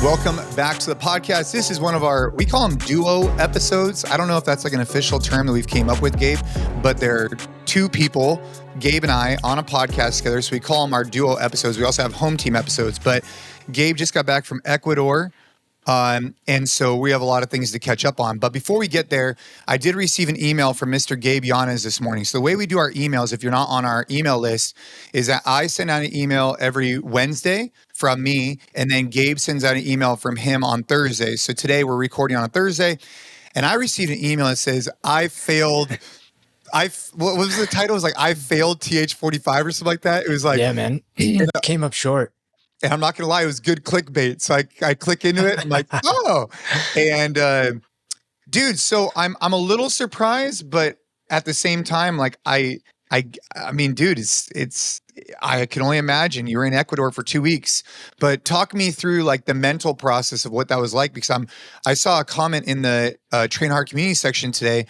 Welcome back to the podcast. This is one of we call them duo episodes. I don't know if that's like an official term that we've came up with, Gabe, but they're two people, Gabe and I, on a podcast together. So we call them our duo episodes. We also have home team episodes, but Gabe just got back from Ecuador. And so we have a lot of things to catch up on. But before we get there, I did receive an email from Mr. Gabe Yanez this morning. So the way we do our emails, if you're not on our email list, is that I send out an email every Wednesday from me, and then Gabe sends out an email from him on Thursday. So today we're recording on a Thursday, and I received an email that says, what was the title? It was like, I failed TH45 or something like that. It was like, yeah, man, came up short. And I'm not going to lie, it was good clickbait. So I click into it. I'm like, oh. And dude, so I'm a little surprised, but at the same time, like I mean, dude, I can only imagine you were in Ecuador for 2 weeks, but talk me through like the mental process of what that was like, because I saw a comment in the Train Hard community section today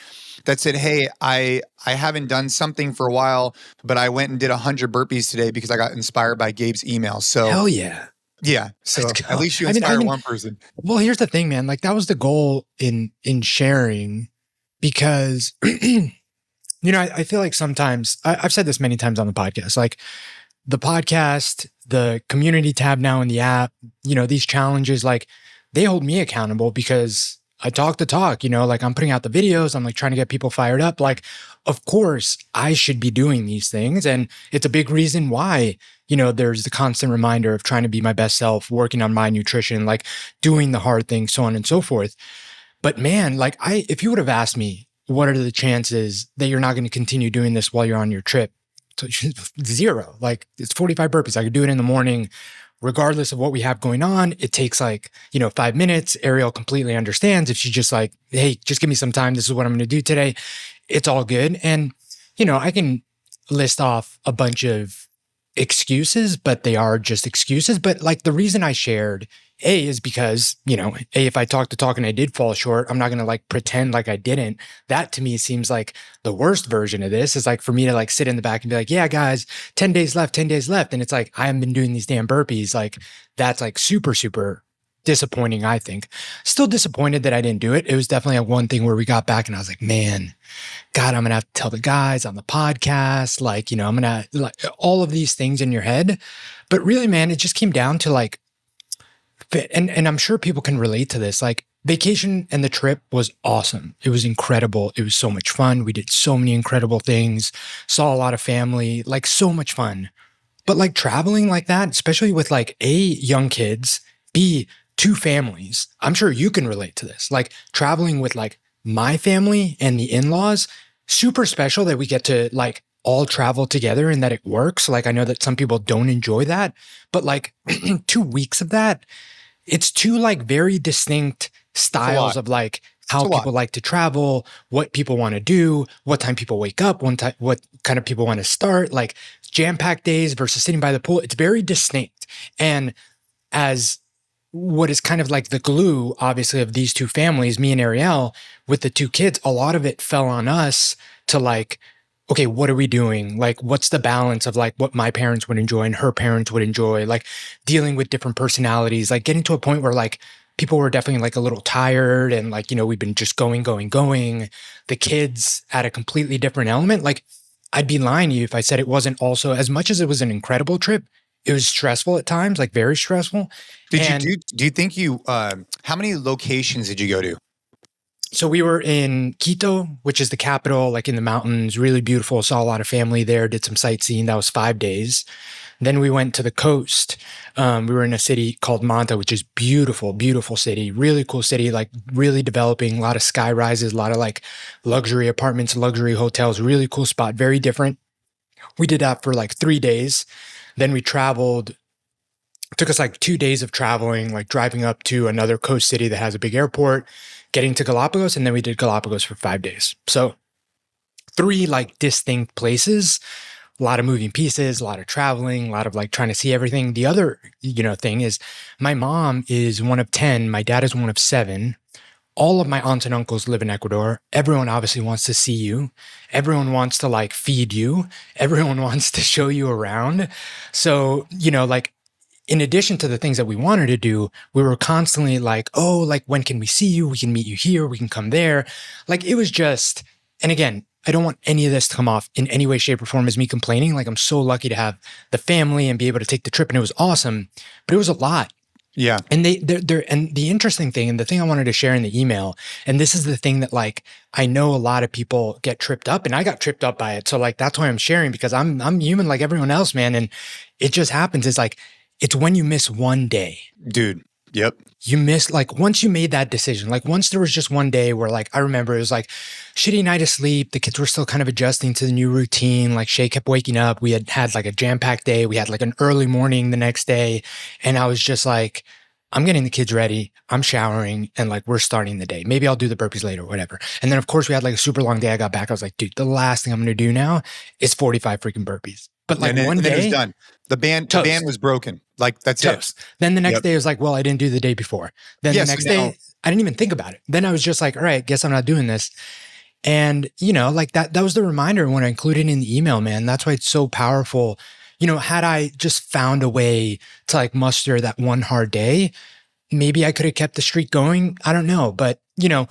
that said, hey, I haven't done something for a while, but I went and did 100 burpees today because I got inspired by Gabe's email. So hell yeah. Yeah. So at least you inspired one person. Well, here's the thing, man. Like that was the goal in sharing, because I feel like sometimes I've said this many times on the podcast, like the podcast, the community tab now in the app, these challenges, like they hold me accountable because I talk the talk, like I'm putting out the videos. I'm like trying to get people fired up. Like, of course I should be doing these things. And it's a big reason why, there's the constant reminder of trying to be my best self, working on my nutrition, like doing the hard things, so on and so forth. But man, like if you would have asked me, what are the chances that you're not going to continue doing this while you're on your trip? So 0. Like it's 45 burpees. I could do it in the morning, regardless of what we have going on. It takes 5 minutes. Ariel completely understands. If she's just like, hey, just give me some time. This is what I'm going to do today. It's all good. And, I can list off a bunch of excuses, but they are just excuses. But like the reason I shared is because, if I talk the talk and I did fall short, I'm not going to like pretend like I didn't. That to me seems like the worst version of this is like for me to like sit in the back and be like, yeah, guys, 10 days left. And it's like, I haven't been doing these damn burpees. Like that's like super, super disappointing, I think. Still disappointed that I didn't do it. It was definitely one thing where we got back and I was like, man, God, I'm going to have to tell the guys on the podcast, like, I'm going to like all of these things in your head. But really, man, it just came down to like, and I'm sure people can relate to this. Like vacation and the trip was awesome. It was incredible. It was so much fun. We did so many incredible things, saw a lot of family, like so much fun. But like traveling like that, especially with like A, young kids, B, 2 families, I'm sure you can relate to this. Like traveling with like my family and the in-laws, super special that we get to like all travel together and that it works. Like I know that some people don't enjoy that, but like 2 weeks of that, it's 2 like very distinct styles of like how people like to travel, what people want to do, what time people wake up, what kind of people want to start, like jam-packed days versus sitting by the pool. It's very distinct. And as what is kind of like the glue, obviously, of these 2 families, me and Ariel, with the 2 kids, a lot of it fell on us to like, okay, what are we doing? Like, what's the balance of like what my parents would enjoy and her parents would enjoy, like dealing with different personalities, like getting to a point where like people were definitely like a little tired and like, we've been just going. The kids at a completely different element. Like I'd be lying to you if I said it wasn't also, as much as it was an incredible trip, it was stressful at times, like very stressful. Do you think how many locations did you go to? So we were in Quito, which is the capital, like in the mountains, really beautiful. Saw a lot of family there, did some sightseeing. That was 5 days. Then we went to the coast. We were in a city called Manta, which is beautiful, beautiful city, really cool city, like really developing, a lot of sky rises, a lot of like luxury apartments, luxury hotels, really cool spot, very different. We did that for like 3 days. Then we traveled. It took us like 2 days of traveling, like driving up to another coast city that has a big airport, getting to Galapagos, and then we did Galapagos for 5 days. So 3 like distinct places, a lot of moving pieces, a lot of traveling, a lot of like trying to see everything. The other, thing is my mom is one of 10. My dad is one of 7. All of my aunts and uncles live in Ecuador. Everyone obviously wants to see you. Everyone wants to like feed you. Everyone wants to show you around. So, like in addition to the things that we wanted to do, we were constantly like, oh, like, when can we see you? We can meet you here. We can come there. Like, it was just, and again, I don't want any of this to come off in any way, shape, or form as me complaining. Like, I'm so lucky to have the family and be able to take the trip, and it was awesome, but it was a lot. Yeah. And and the interesting thing, and the thing I wanted to share in the email, and this is the thing that, like, I know a lot of people get tripped up, and I got tripped up by it. So, like, that's why I'm sharing, because I'm human like everyone else, man. And it just happens. It's like, it's when you miss one day. Dude. Yep. You miss, like, once you made that decision, like, once there was just one day where, like, I remember it was like shitty night of sleep. The kids were still kind of adjusting to the new routine. Like, Shay kept waking up. We had like a jam-packed day. We had like an early morning the next day. And I was just like, I'm getting the kids ready. I'm showering, and like, we're starting the day. Maybe I'll do the burpees later, whatever. And then, of course, we had like a super long day. I got back. I was like, dude, the last thing I'm going to do now is 45 freaking burpees. But like, one day, it was done. The band was broken. Like, that's toast. it. Then the next day was like, well, I didn't do the day before. Then the next day, I didn't even think about it. Then I was just like, all right, guess I'm not doing this. And, you know, like, that was the reminder when I included in the email, man. That's why it's so powerful. You know, had I just found a way to like muster that one hard day, maybe I could have kept the streak going. I don't know. But, you know,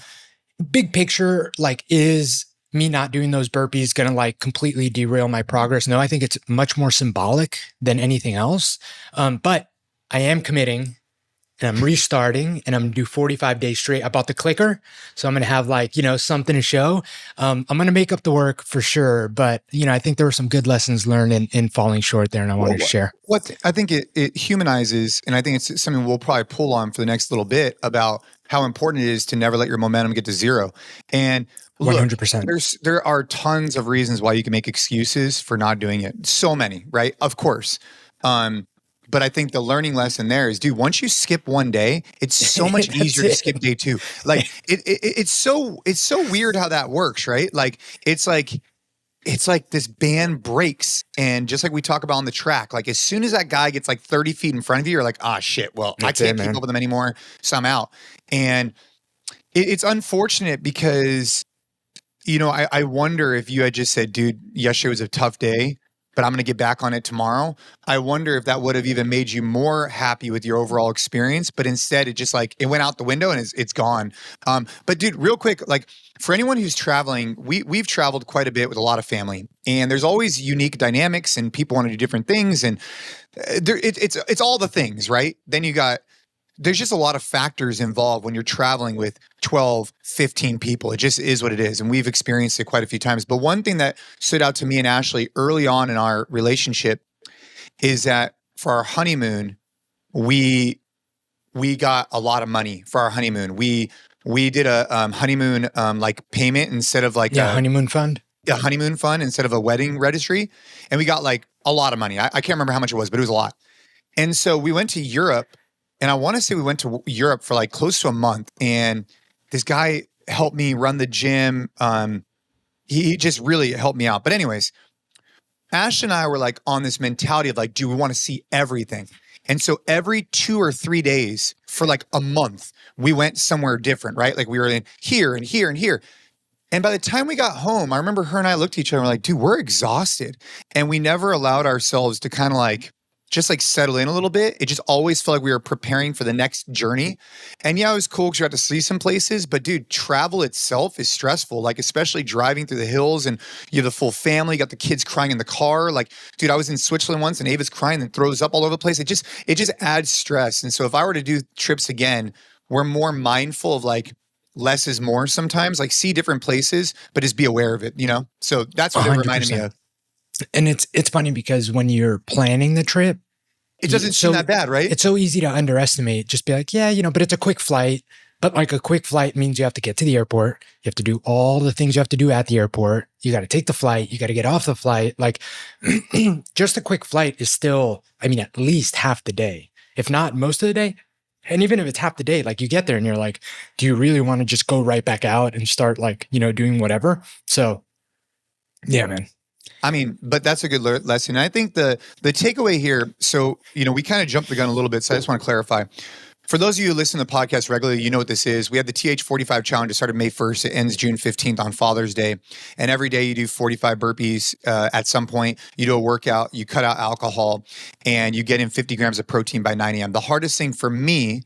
big picture, like, is me not doing those burpees going to like completely derail my progress? No, I think it's much more symbolic than anything else. But I am committing, and I'm restarting, and I'm going to do 45 days straight. I bought the clicker, so I'm going to have like, you know, something to show. I'm going to make up the work for sure. But, you know, I think there were some good lessons learned in falling short there, and I wanted to share. I think it humanizes, and I think it's something we'll probably pull on for the next little bit about how important it is to never let your momentum get to zero. And look, 100%. There are tons of reasons why you can make excuses for not doing it. So many, right? Of course. But I think the learning lesson there is, dude, once you skip one day, it's so much easier to skip day two. Like, it's so weird how that works, right? Like, it's like this band breaks, and just like we talk about on the track, like, as soon as that guy gets like 30 feet in front of you, you're like, ah, shit, well, I can't keep up with them anymore, so I'm out. And it's unfortunate because, you know, I wonder if you had just said, dude, yesterday was a tough day, but I'm going to get back on it tomorrow. I wonder if that would have even made you more happy with your overall experience. But instead, it just like, it went out the window and it's gone. But dude, real quick, like, for anyone who's traveling, we've traveled quite a bit with a lot of family, and there's always unique dynamics, and people want to do different things, and it's all the things, right? Then there's just a lot of factors involved when you're traveling with 12, 15 people. It just is what it is. And we've experienced it quite a few times. But one thing that stood out to me and Ashley early on in our relationship is that for our honeymoon, we got a lot of money for our honeymoon. We did a honeymoon like payment instead of like a honeymoon fund. A honeymoon fund instead of a wedding registry. And we got like a lot of money. I can't remember how much it was, but it was a lot. And so we went to Europe. And I want to say we went to Europe for like close to a month, and this guy helped me run the gym. He just really helped me out. But anyways, Ash and I were like on this mentality of like, do we want to see everything? And so every 2 or 3 days for like a month, we went somewhere different, right? Like, we were in here and here and here. And by the time we got home, I remember her and I looked at each other and were like, dude, we're exhausted. And we never allowed ourselves to kind of like, just like settle in a little bit. It just always felt like we were preparing for the next journey. And yeah, it was cool because you got to see some places, but dude, travel itself is stressful. Like, especially driving through the hills, and you have the full family, you got the kids crying in the car. Like, dude, I was in Switzerland once and Ava's crying and throws up all over the place. It just adds stress. And so if I were to do trips again, we're more mindful of like, less is more sometimes, like, see different places, but just be aware of it, you know? So that's what 100%. It reminded me of. And it's funny because when you're planning the trip, it doesn't seem that bad, right? It's so easy to underestimate. Just be like, yeah, you know, but it's a quick flight. But like, a quick flight means you have to get to the airport. You have to do all the things you have to do at the airport. You got to take the flight. You got to get off the flight. Like, just a quick flight is still, I mean, at least half the day, if not most of the day. And even if it's half the day, like, you get there and you're like, do you really want to just go right back out and start like, you know, doing whatever? So yeah, man. I mean, but that's a good lesson. I think the takeaway here, so, you know, we kind of jumped the gun a little bit, so I just want to clarify. For those of you who listen to the podcast regularly, you know what this is. We have the TH45 challenge. It started May 1st. It ends June 15th on Father's Day. And every day you do 45 burpees. At some point, you do a workout, you cut out alcohol, and you get in 50 grams of protein by 9 a.m. The hardest thing for me,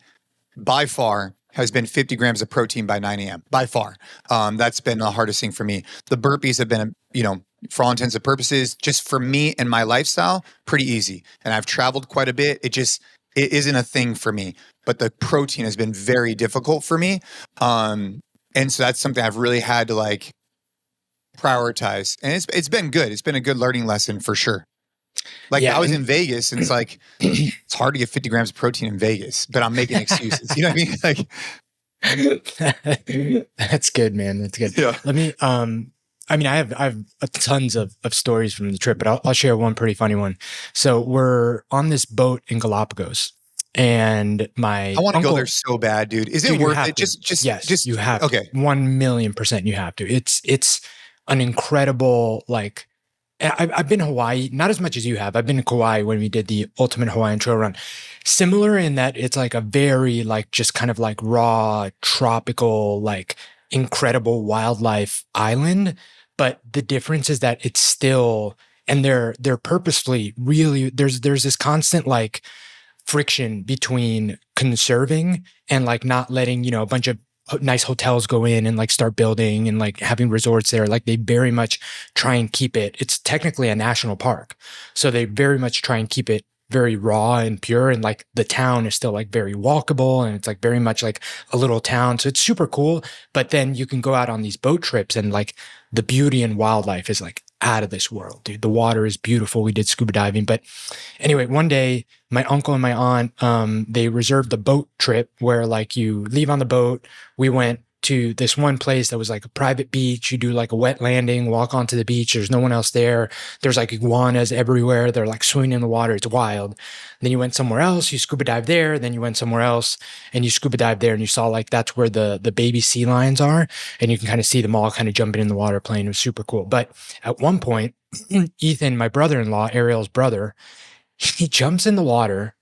by far, has been 50 grams of protein by 9 a.m. By far. That's been the hardest thing for me. The burpees have been, for all intents and purposes, just for me and my lifestyle, pretty easy. And I've traveled quite a bit. It isn't a thing for me. But the protein has been very difficult for me. And so that's something I've really had to like prioritize. And it's been good. It's been a good learning lesson for sure. Like I was in Vegas and it's like, it's hard to get 50 grams of protein in Vegas, but I'm making excuses. You know what I mean? Like, that's good, man. That's good. Yeah. Let me, I have tons of stories from the trip, but I'll share one pretty funny one. So we're on this boat in Galapagos. And I want to go there so bad, dude. Is it worth it? Yes, you have okay. to. 1,000,000% you have to. It's an incredible, like, I've been to Hawaii, not as much as you have. I've been to Kauai when we did the Ultimate Hawaiian Trail Run. Similar in that it's like a very like just kind of like raw, tropical, like incredible wildlife island. But the difference is that it's still, and they're purposefully really, there's this constant like friction between conserving and like not letting, a bunch of nice hotels go in and like start building and like having resorts there. Like they very much try and keep it. It's technically a national park. So they very much try and keep it very raw and pure. And like the town is still like very walkable and it's like very much like a little town. So it's super cool. But then you can go out on these boat trips and like the beauty and wildlife is like out of this world, dude. The water is beautiful. We did scuba diving. But anyway, one day my uncle and my aunt, they reserved the boat trip where like you leave on the boat. We went to this one place that was like a private beach. You do like a wet landing, walk onto the beach. There's no one else there. There's like iguanas everywhere. They're like swimming in the water. It's wild. Then you went somewhere else. You scuba dive there. Then you went somewhere else and you scuba dive there and you saw like that's where the baby sea lions are. And you can kind of see them all kind of jumping in the water playing. It was super cool. But at one point, Ethan, my brother-in-law, Ariel's brother, he jumps in the water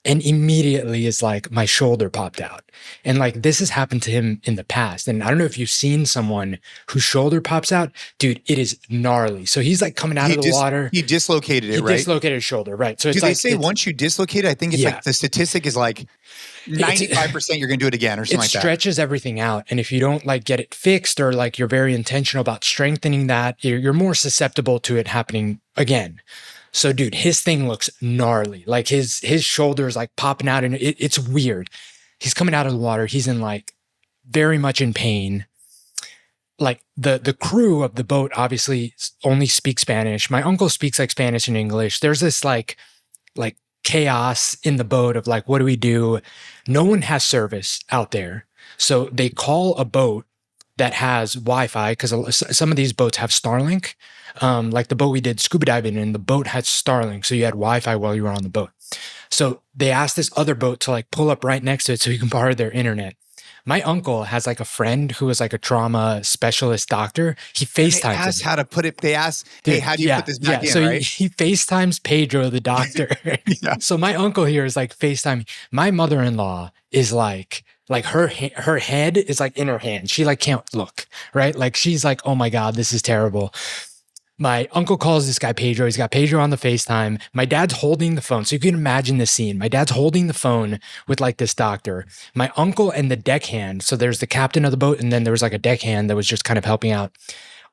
and immediately is like, my shoulder popped out. And like, this has happened to him in the past. And I don't know if you've seen someone whose shoulder pops out. Dude, it is gnarly. So he's like coming out of the water. He dislocated it, right? He dislocated his shoulder, right? So it's they say once you dislocate it, I think it's like the statistic is like 95% you're going to do it again or something like that. It stretches everything out. And if you don't like get it fixed or like you're very intentional about strengthening that, you're more susceptible to it happening again. So dude, his thing looks gnarly. Like his shoulders like popping out and it's weird. He's coming out of the water. He's in like very much in pain. Like the crew of the boat obviously only speak Spanish. My uncle speaks like Spanish and English. There's this like chaos in the boat of like, what do we do? No one has service out there. So they call a boat that has Wi-Fi because some of these boats have Starlink. Like the boat we did scuba diving in, the boat had Starlink. So you had Wi-Fi while you were on the boat. So they asked this other boat to like pull up right next to it so you can borrow their internet. My uncle has like a friend who is like a trauma specialist doctor. He FaceTimes They asked how to put it. They asked, hey, how do you put this back in, so right? He FaceTimes Pedro, the doctor. Yeah. So my uncle here is like FaceTime. My mother-in-law is like her head is like in her hand. She like can't look, right? Like she's like, oh my God, this is terrible. My uncle calls this guy Pedro. He's got Pedro on the FaceTime. My dad's holding the phone. So you can imagine the scene. My dad's holding the phone with like this doctor. My uncle and the deckhand, so there's the captain of the boat and then there was like a deckhand that was just kind of helping out,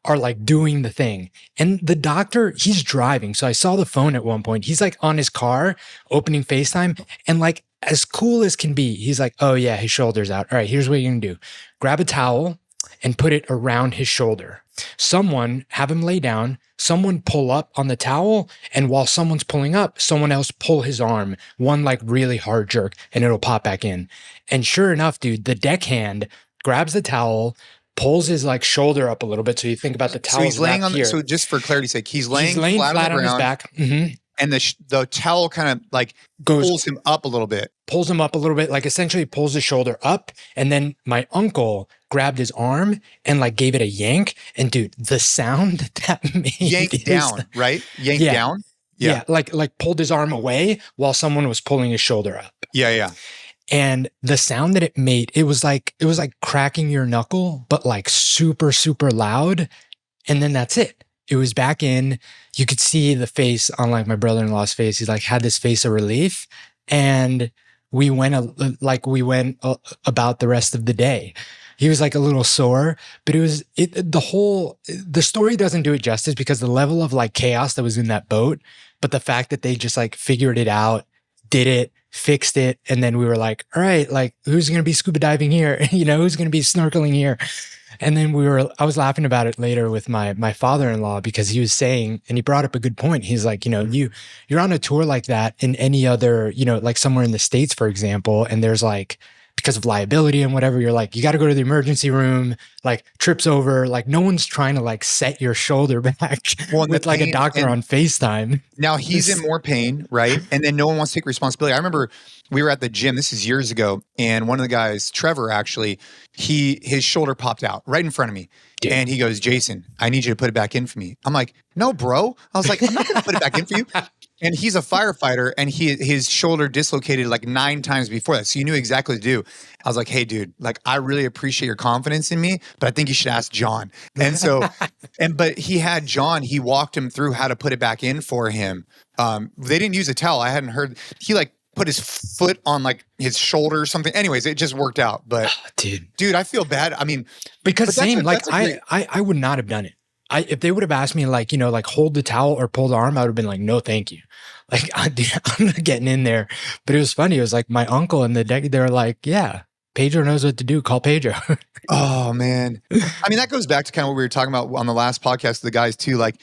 are like doing the thing. And the doctor, he's driving. So I saw the phone at one point. He's like on his car opening FaceTime and like as cool as can be, he's like, oh yeah, his shoulder's out. All right, here's what you're gonna do. Grab a towel and put it around his shoulder. Someone have him lay down, someone pull up on the towel, and while someone's pulling up, someone else pull his arm, one like really hard jerk, and it'll pop back in. And sure enough, dude, the deckhand grabs the towel, pulls his like shoulder up a little bit. So you think about the towel. So he's laying on here. So just for clarity's sake, he's laying flat on his back. Mm-hmm. And the towel kind of like pulls him up a little bit. Pulls him up a little bit, like essentially pulls his shoulder up. And then my uncle grabbed his arm and like gave it a yank. And dude, the sound that made yanked down, right? Yanked down. Yeah. Like pulled his arm away while someone was pulling his shoulder up. Yeah. And the sound that it made, it was like cracking your knuckle, but like super, super loud. And then that's it. It was back in. You could see the face on like my brother-in-law's face. He's like had this face of relief. And we went about the rest of the day. He was like a little sore, but the story doesn't do it justice because the level of like chaos that was in that boat, but the fact that they just like figured it out, did it, fixed it. And then we were like, all right, like who's going to be scuba diving here? Who's going to be snorkeling here? And then I was laughing about it later with my father-in-law because he was saying, and he brought up a good point. He's like, you're on a tour like that in any other, like somewhere in the States, for example, and there's like, because of liability and whatever, you're like, you got to go to the emergency room, like trips over, like no one's trying to like set your shoulder back with like a doctor on FaceTime. Now he's in more pain, right? And then no one wants to take responsibility. I remember we were at the gym, this is years ago, and one of the guys, Trevor, actually, his shoulder popped out right in front of me. Dude. And he goes, Jason, I need you to put it back in for me. I'm like, no, bro. I was like, I'm not going to put it back in for you. And he's a firefighter, and his shoulder dislocated like 9 times before that. So you knew exactly what to do. I was like, hey, dude, like I really appreciate your confidence in me, but I think you should ask John. And so, but he had John, he walked him through how to put it back in for him. They didn't use a towel. I hadn't heard. He like put his foot on like his shoulder or something. Anyways, it just worked out. But dude, I feel bad. I mean, because I would not have done it. If they would have asked me like, like hold the towel or pull the arm, I would have been like, no, thank you. Like, I'm not getting in there. But it was funny. It was like my uncle and they were like, yeah, Pedro knows what to do. Call Pedro. Oh man. I mean, that goes back to kind of what we were talking about on the last podcast with the guys too. Like,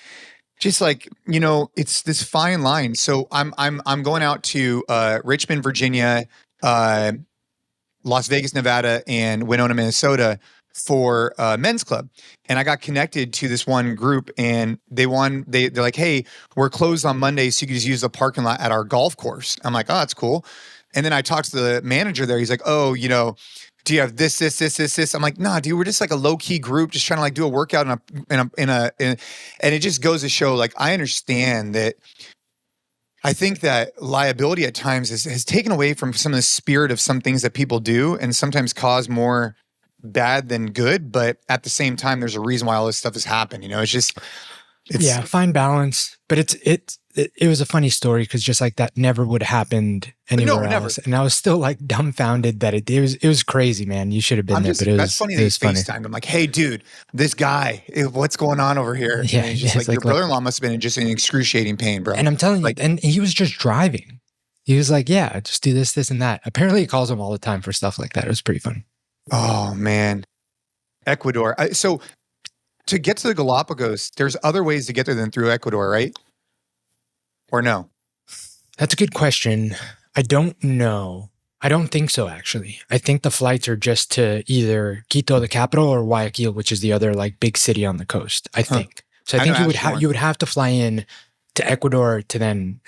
just like, it's this fine line. So I'm going out to Richmond, Virginia, Las Vegas, Nevada, and Winona, Minnesota for men's club. And I got connected to this one group, and they're like, hey, we're closed on Monday, so you can just use the parking lot at our golf course. I'm like, oh, that's cool. And then I talked to the manager there. He's like, oh, do you have this? I'm like, nah, dude, we're just like a low key group, just trying to like do a workout and it just goes to show, like, I understand that. I think that liability at times has taken away from some of the spirit of some things that people do, and sometimes cause more bad than good. But at the same time, there's a reason why all this stuff has happened. It's fine balance. But it was a funny story because just like that never would have happened anywhere else. Never. And I was still like dumbfounded that it was crazy, man. You should have been there. But that's funny. It was funny. FaceTime. I'm like, hey, dude, this guy, what's going on over here? Yeah, and he's just like, your brother-in-law must have been just in excruciating pain, bro. And I'm telling you, and he was just driving. He was like, yeah, just do this, and that. Apparently, he calls him all the time for stuff like that. It was pretty funny. Oh man, Ecuador. So to get to the Galapagos, there's other ways to get there than through Ecuador, right? Or no? That's a good question. I don't know. I don't think so, actually. I think the flights are just to either Quito, the capital, or Guayaquil, which is the other like big city on the coast. I think. So I think you would have to fly in to Ecuador to then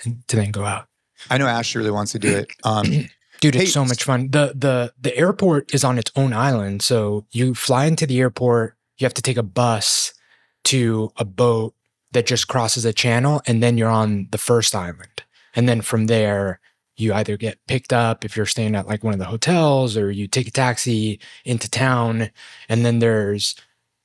go out. I know Ashley really wants to do it. Dude, it's so much fun. The airport is on its own island. So you fly into the airport, you have to take a bus to a boat that just crosses a channel, and then you're on the first island. And then from there, you either get picked up if you're staying at like one of the hotels, or you take a taxi into town. And then there's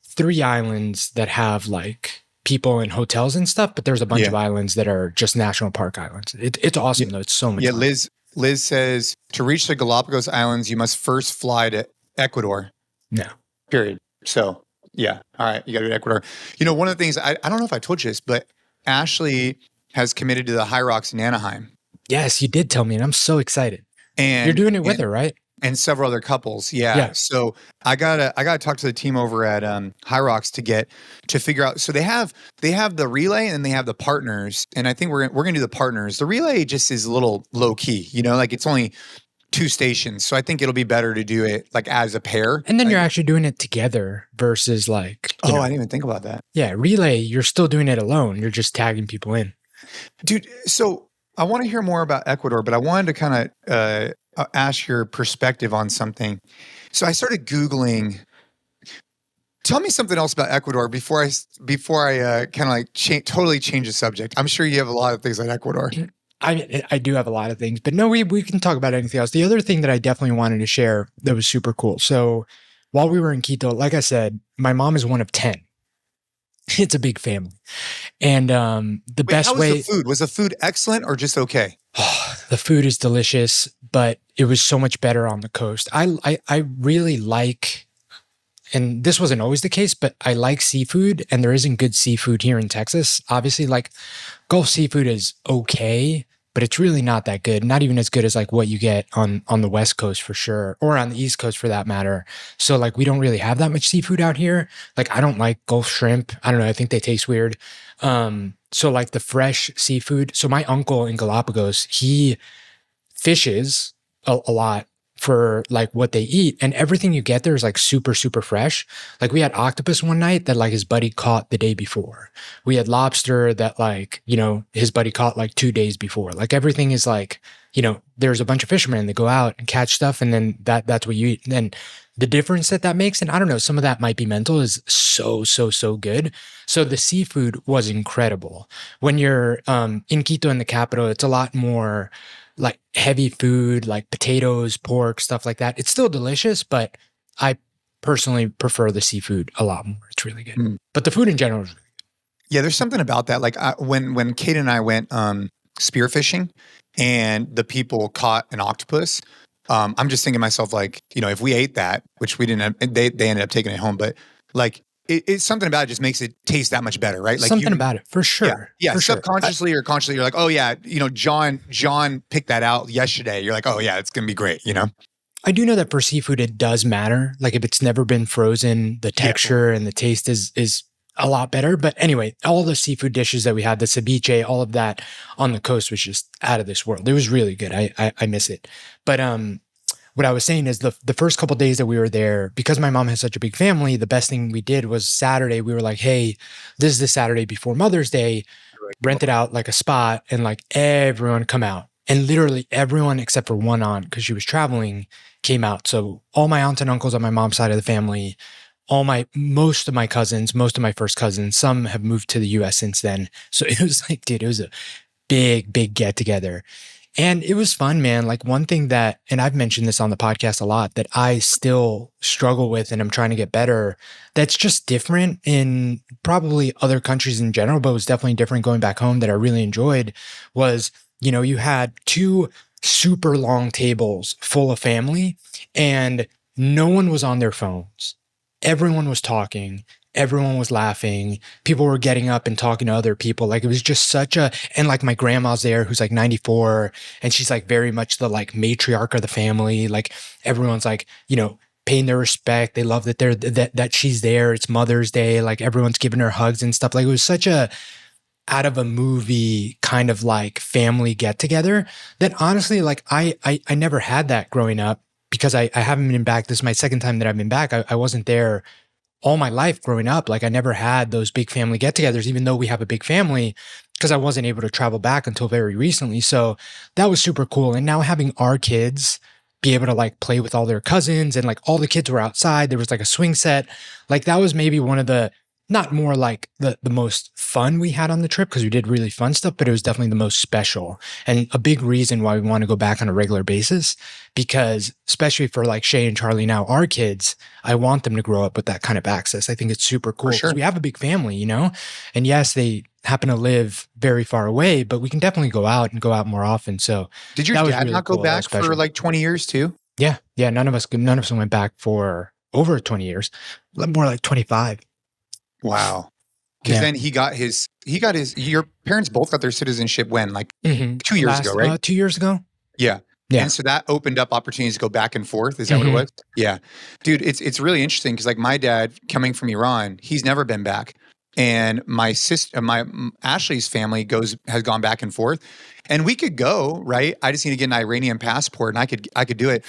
3 islands that have like people in hotels and stuff, but there's a bunch of islands that are just national park islands. It's awesome though. It's so much fun. Liz says, to reach the Galapagos Islands, you must first fly to Ecuador. No. Period. So, yeah. All right. You got to do Ecuador. One of the things, I don't know if I told you this, but Ashley has committed to the High Rocks in Anaheim. Yes, you did tell me, and I'm so excited. And you're doing it with her, right? And several other couples. Yeah. So I gotta talk to the team over at High Rocks to figure out. So they have the relay and they have the partners. And I think we're gonna do the partners. The relay just is a little low key, like it's only 2 stations. So I think it'll be better to do it like as a pair. And then you're actually doing it together versus like, I didn't even think about that. Yeah. Relay, you're still doing it alone. You're just tagging people in. Dude. So I want to hear more about Ecuador, but I wanted to kind of, ask your perspective on something. So I started Googling. Tell me something else about Ecuador before I kind of like totally change the subject. I'm sure you have a lot of things on Ecuador. I do have a lot of things, but no, we can talk about anything else. The other thing that I definitely wanted to share that was super cool. So while we were in Quito, like I said, my mom is one of 10. It's a big family. And the best how way. was the food? Was the food excellent or just okay? The food is delicious, but it was so much better on the coast. I really like, and this wasn't always the case, but I like seafood, and there isn't good seafood here in Texas. Obviously, like Gulf seafood is okay, but it's really not that good. Not even as good as like what you get on the West Coast for sure, or on the East Coast for that matter. So like we don't really have that much seafood out here. Like I don't like Gulf shrimp. I don't know. I think they taste weird. So like the fresh seafood. So my uncle in Galapagos, he fishes a lot for like what they eat, and everything you get there is like super, super fresh. Like we had octopus one night that like his buddy caught the day before. We had lobster that like, you know, his buddy caught like 2 days before. Like everything is like, you know, there's a bunch of fishermen that go out and catch stuff, and then that's what you eat. And then the difference that makes, and I don't know, some of that might be mental, is so good. So the seafood was incredible. When you're in Quito, in the capital, it's a lot more like heavy food, like potatoes, pork, stuff like that. It's still delicious, but I personally prefer the seafood a lot more. It's really good. But the food in general is really good. Yeah, there's something about that. Like when Kate and I went spearfishing and the people caught an octopus, I'm just thinking to myself, like, you know, if we ate that, which we didn't, they ended up taking it home, but like it's something about it just makes it taste that much better, right? Like something about it, for sure. Yeah, for subconsciously or consciously, you're like, oh yeah, you know, John picked that out yesterday. You're like, oh yeah, it's gonna be great, you know? I do know that for seafood, it does matter. Like if it's never been frozen, the texture and the taste is a lot better. But anyway, all the seafood dishes that we had, the ceviche, all of that on the coast was just out of this world. It was really good. I miss it. But what I was saying is the first couple of days that we were there, because my mom has such a big family, the best thing we did was Saturday. We were like, hey, this is the Saturday before Mother's Day, rented out like a spot, and like everyone come out. And literally everyone except for one aunt, because she was traveling, came out. So all my aunts and uncles on my mom's side of the family, most of my cousins, most of my first cousins, some have moved to the US since then. So it was like, dude, it was a big get together. And it was fun, man. Like one thing that, and I've mentioned this on the podcast a lot, that I still struggle with and I'm trying to get better, that's just different in probably other countries in general, but was definitely different going back home, that I really enjoyed, was, you know, you had 2 super long tables full of family and no one was on their phones. Everyone was talking. Everyone was laughing. People were getting up and talking to other people. Like it was just and like my grandma's there who's like 94 and she's like very much the like matriarch of the family. Like everyone's like, you know, paying their respect. They love that that she's there. It's Mother's Day. Like everyone's giving her hugs and stuff. Like it was such a out of a movie kind of like family get together that honestly, like I never had that growing up because I haven't been back. This is my second time that I've been back. I wasn't there all my life growing up. Like I never had those big family get-togethers, even though we have a big family, because I wasn't able to travel back until very recently. So that was super cool. And now having our kids be able to like play with all their cousins and like all the kids were outside. There was like a swing set. Like that was maybe one of the, not more like the most fun we had on the trip because we did really fun stuff, but it was definitely the most special and a big reason why we want to go back on a regular basis, because especially for like Shay and Charlie now, our kids, I want them to grow up with that kind of access. I think it's super cool because we have a big family, you know, and yes, they happen to live very far away, but we can definitely go out more often. So did your dad really not go back for like 20 years too? Yeah. None of us went back for over 20 years, more like 25. Wow. Because then your parents both got their citizenship when? Like 2 years ago, right? 2 years ago. Yeah. And so that opened up opportunities to go back and forth. Is that what it was? Yeah. Dude, it's really interesting because like my dad coming from Iran, he's never been back. And my sister, Ashley's family has gone back and forth. And we could go, right? I just need to get an Iranian passport and I could do it.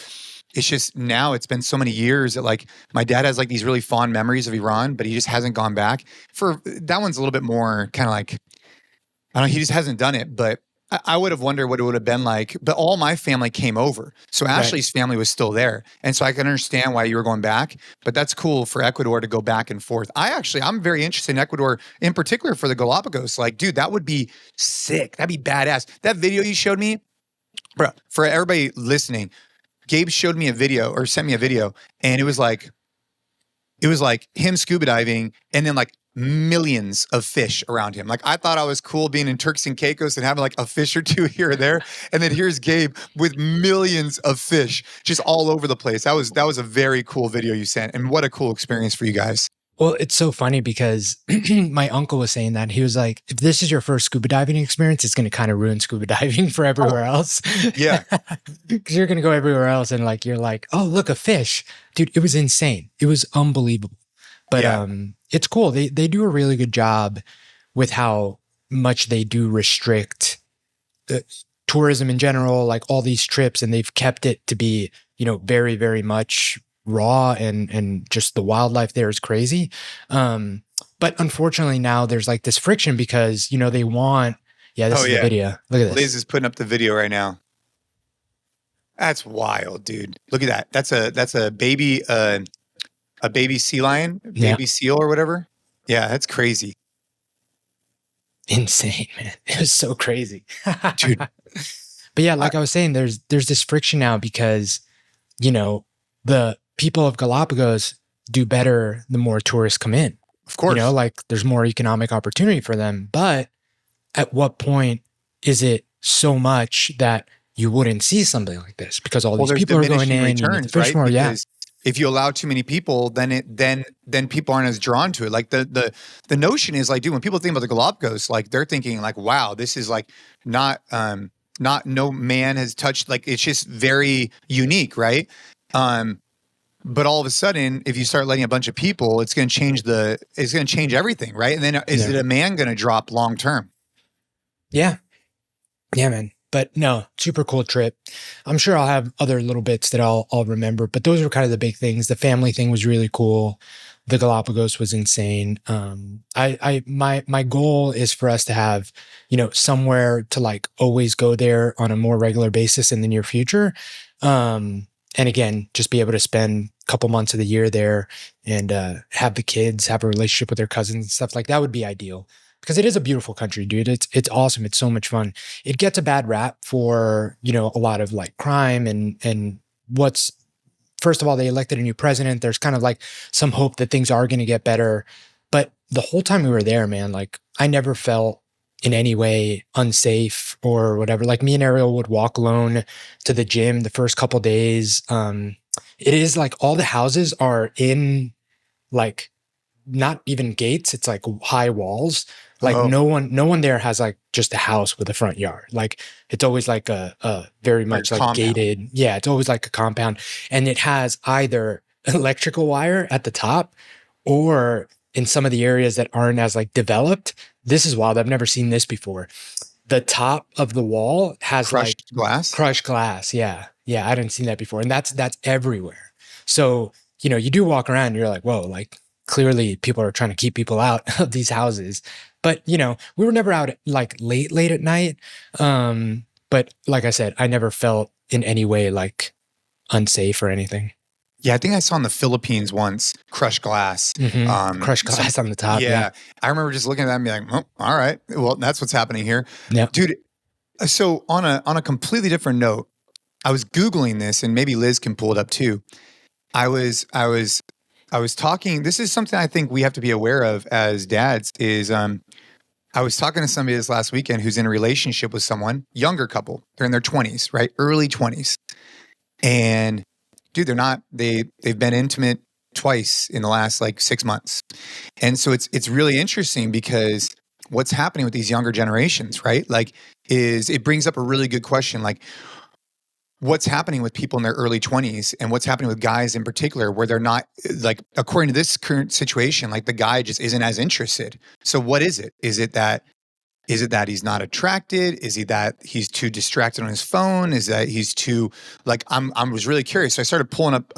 It's just now it's been so many years that like my dad has like these really fond memories of Iran, but he just hasn't gone back. For that one's a little bit more kind of like, I don't know, he just hasn't done it. But I would have wondered what it would have been like, but all my family came over. So Ashley's family was still there. And so I can understand why you were going back, but that's cool for Ecuador to go back and forth. I'm very interested in Ecuador in particular for the Galapagos. Like, dude, that would be sick. That'd be badass. That video you showed me, bro, for everybody listening, Gabe showed me a video or sent me a video, and it was like him scuba diving and then like millions of fish around him. Like I thought I was cool being in Turks and Caicos and having like a fish or two here or there. And then here's Gabe with millions of fish just all over the place. That was a very cool video you sent. And what a cool experience for you guys. Well, it's so funny because my uncle was saying that. He was like, if this is your first scuba diving experience, it's going to kind of ruin scuba diving for everywhere else. Yeah. Because you're going to go everywhere else and like, you're like, oh, look, a fish. Dude, it was insane. It was unbelievable. But it's cool. They do a really good job with how much they do restrict tourism in general, like all these trips, and they've kept it to be, very, very much raw and just the wildlife there is crazy. But unfortunately now there's like this friction because, they want, this is the video. Look at this. Liz is putting up the video right now. That's wild, dude. Look at that. That's a baby, a baby sea lion, baby seal or whatever. Yeah, that's crazy. Insane, man. It was so crazy. Dude. But yeah, like I was saying, there's this friction now because, the people of Galapagos do better the more tourists come in. Of course. Like there's more economic opportunity for them. But at what point is it so much that you wouldn't see something like this? Because all these people are going in. Returns, right? More, because if you allow too many people, then people aren't as drawn to it. Like the notion is like, dude, when people think about the Galapagos, like they're thinking like, wow, this is like not no man has touched, like it's just very unique, right? But all of a sudden, if you start letting a bunch of people, it's going to change everything, right? And then is the demand going to drop long term? Yeah, man. But no, super cool trip. I'm sure I'll have other little bits that I'll remember, but those were kind of the big things. The family thing was really cool. The Galapagos was insane. My goal is for us to have, somewhere to like always go there on a more regular basis in the near future. And again, just be able to spend a couple months of the year there and have the kids have a relationship with their cousins and stuff like that would be ideal. Because it is a beautiful country, dude. It's awesome. It's so much fun. It gets a bad rap for, a lot of like crime and what's, first of all, they elected a new president. There's kind of like some hope that things are going to get better. But the whole time we were there, man, like I never felt in any way unsafe or whatever. Like me and Ariel would walk alone to the gym the first couple days. It is like all the houses are in like not even gates. It's like high walls. Like no one there has like just a house with a front yard. Like it's always like a very much like gated. Yeah, it's always like a compound, and it has either electrical wire at the top, or in some of the areas that aren't as like developed. This is wild. I've never seen this before. The top of the wall has crushed glass. Yeah, I didn't see that before, and that's everywhere. So you do walk around, and you're like, whoa, like clearly people are trying to keep people out of these houses. But, we were never out like late at night. But like I said, I never felt in any way like unsafe or anything. Yeah, I think I saw in the Philippines once crushed glass. Mm-hmm. Crushed glass on the top. Yeah. I remember just looking at that and being like, oh, all right. Well, that's what's happening here. Yeah. Dude, so on a completely different note, I was Googling this, and maybe Liz can pull it up too. I was talking, this is something I think we have to be aware of as dads is, I was talking to somebody this last weekend who's in a relationship with someone, younger couple. They're in their 20s, right? Early 20s. And dude, they've been intimate twice in the last like 6 months. And so it's really interesting because what's happening with these younger generations, right? Like it brings up a really good question. Like, what's happening with people in their early 20s and what's happening with guys in particular, where they're not, like, according to this current situation, like the guy just isn't as interested. So what is it? Is it that he's not attracted? Is he that he's too distracted on his phone? Is that he's too, like, I was really curious. So I started pulling up,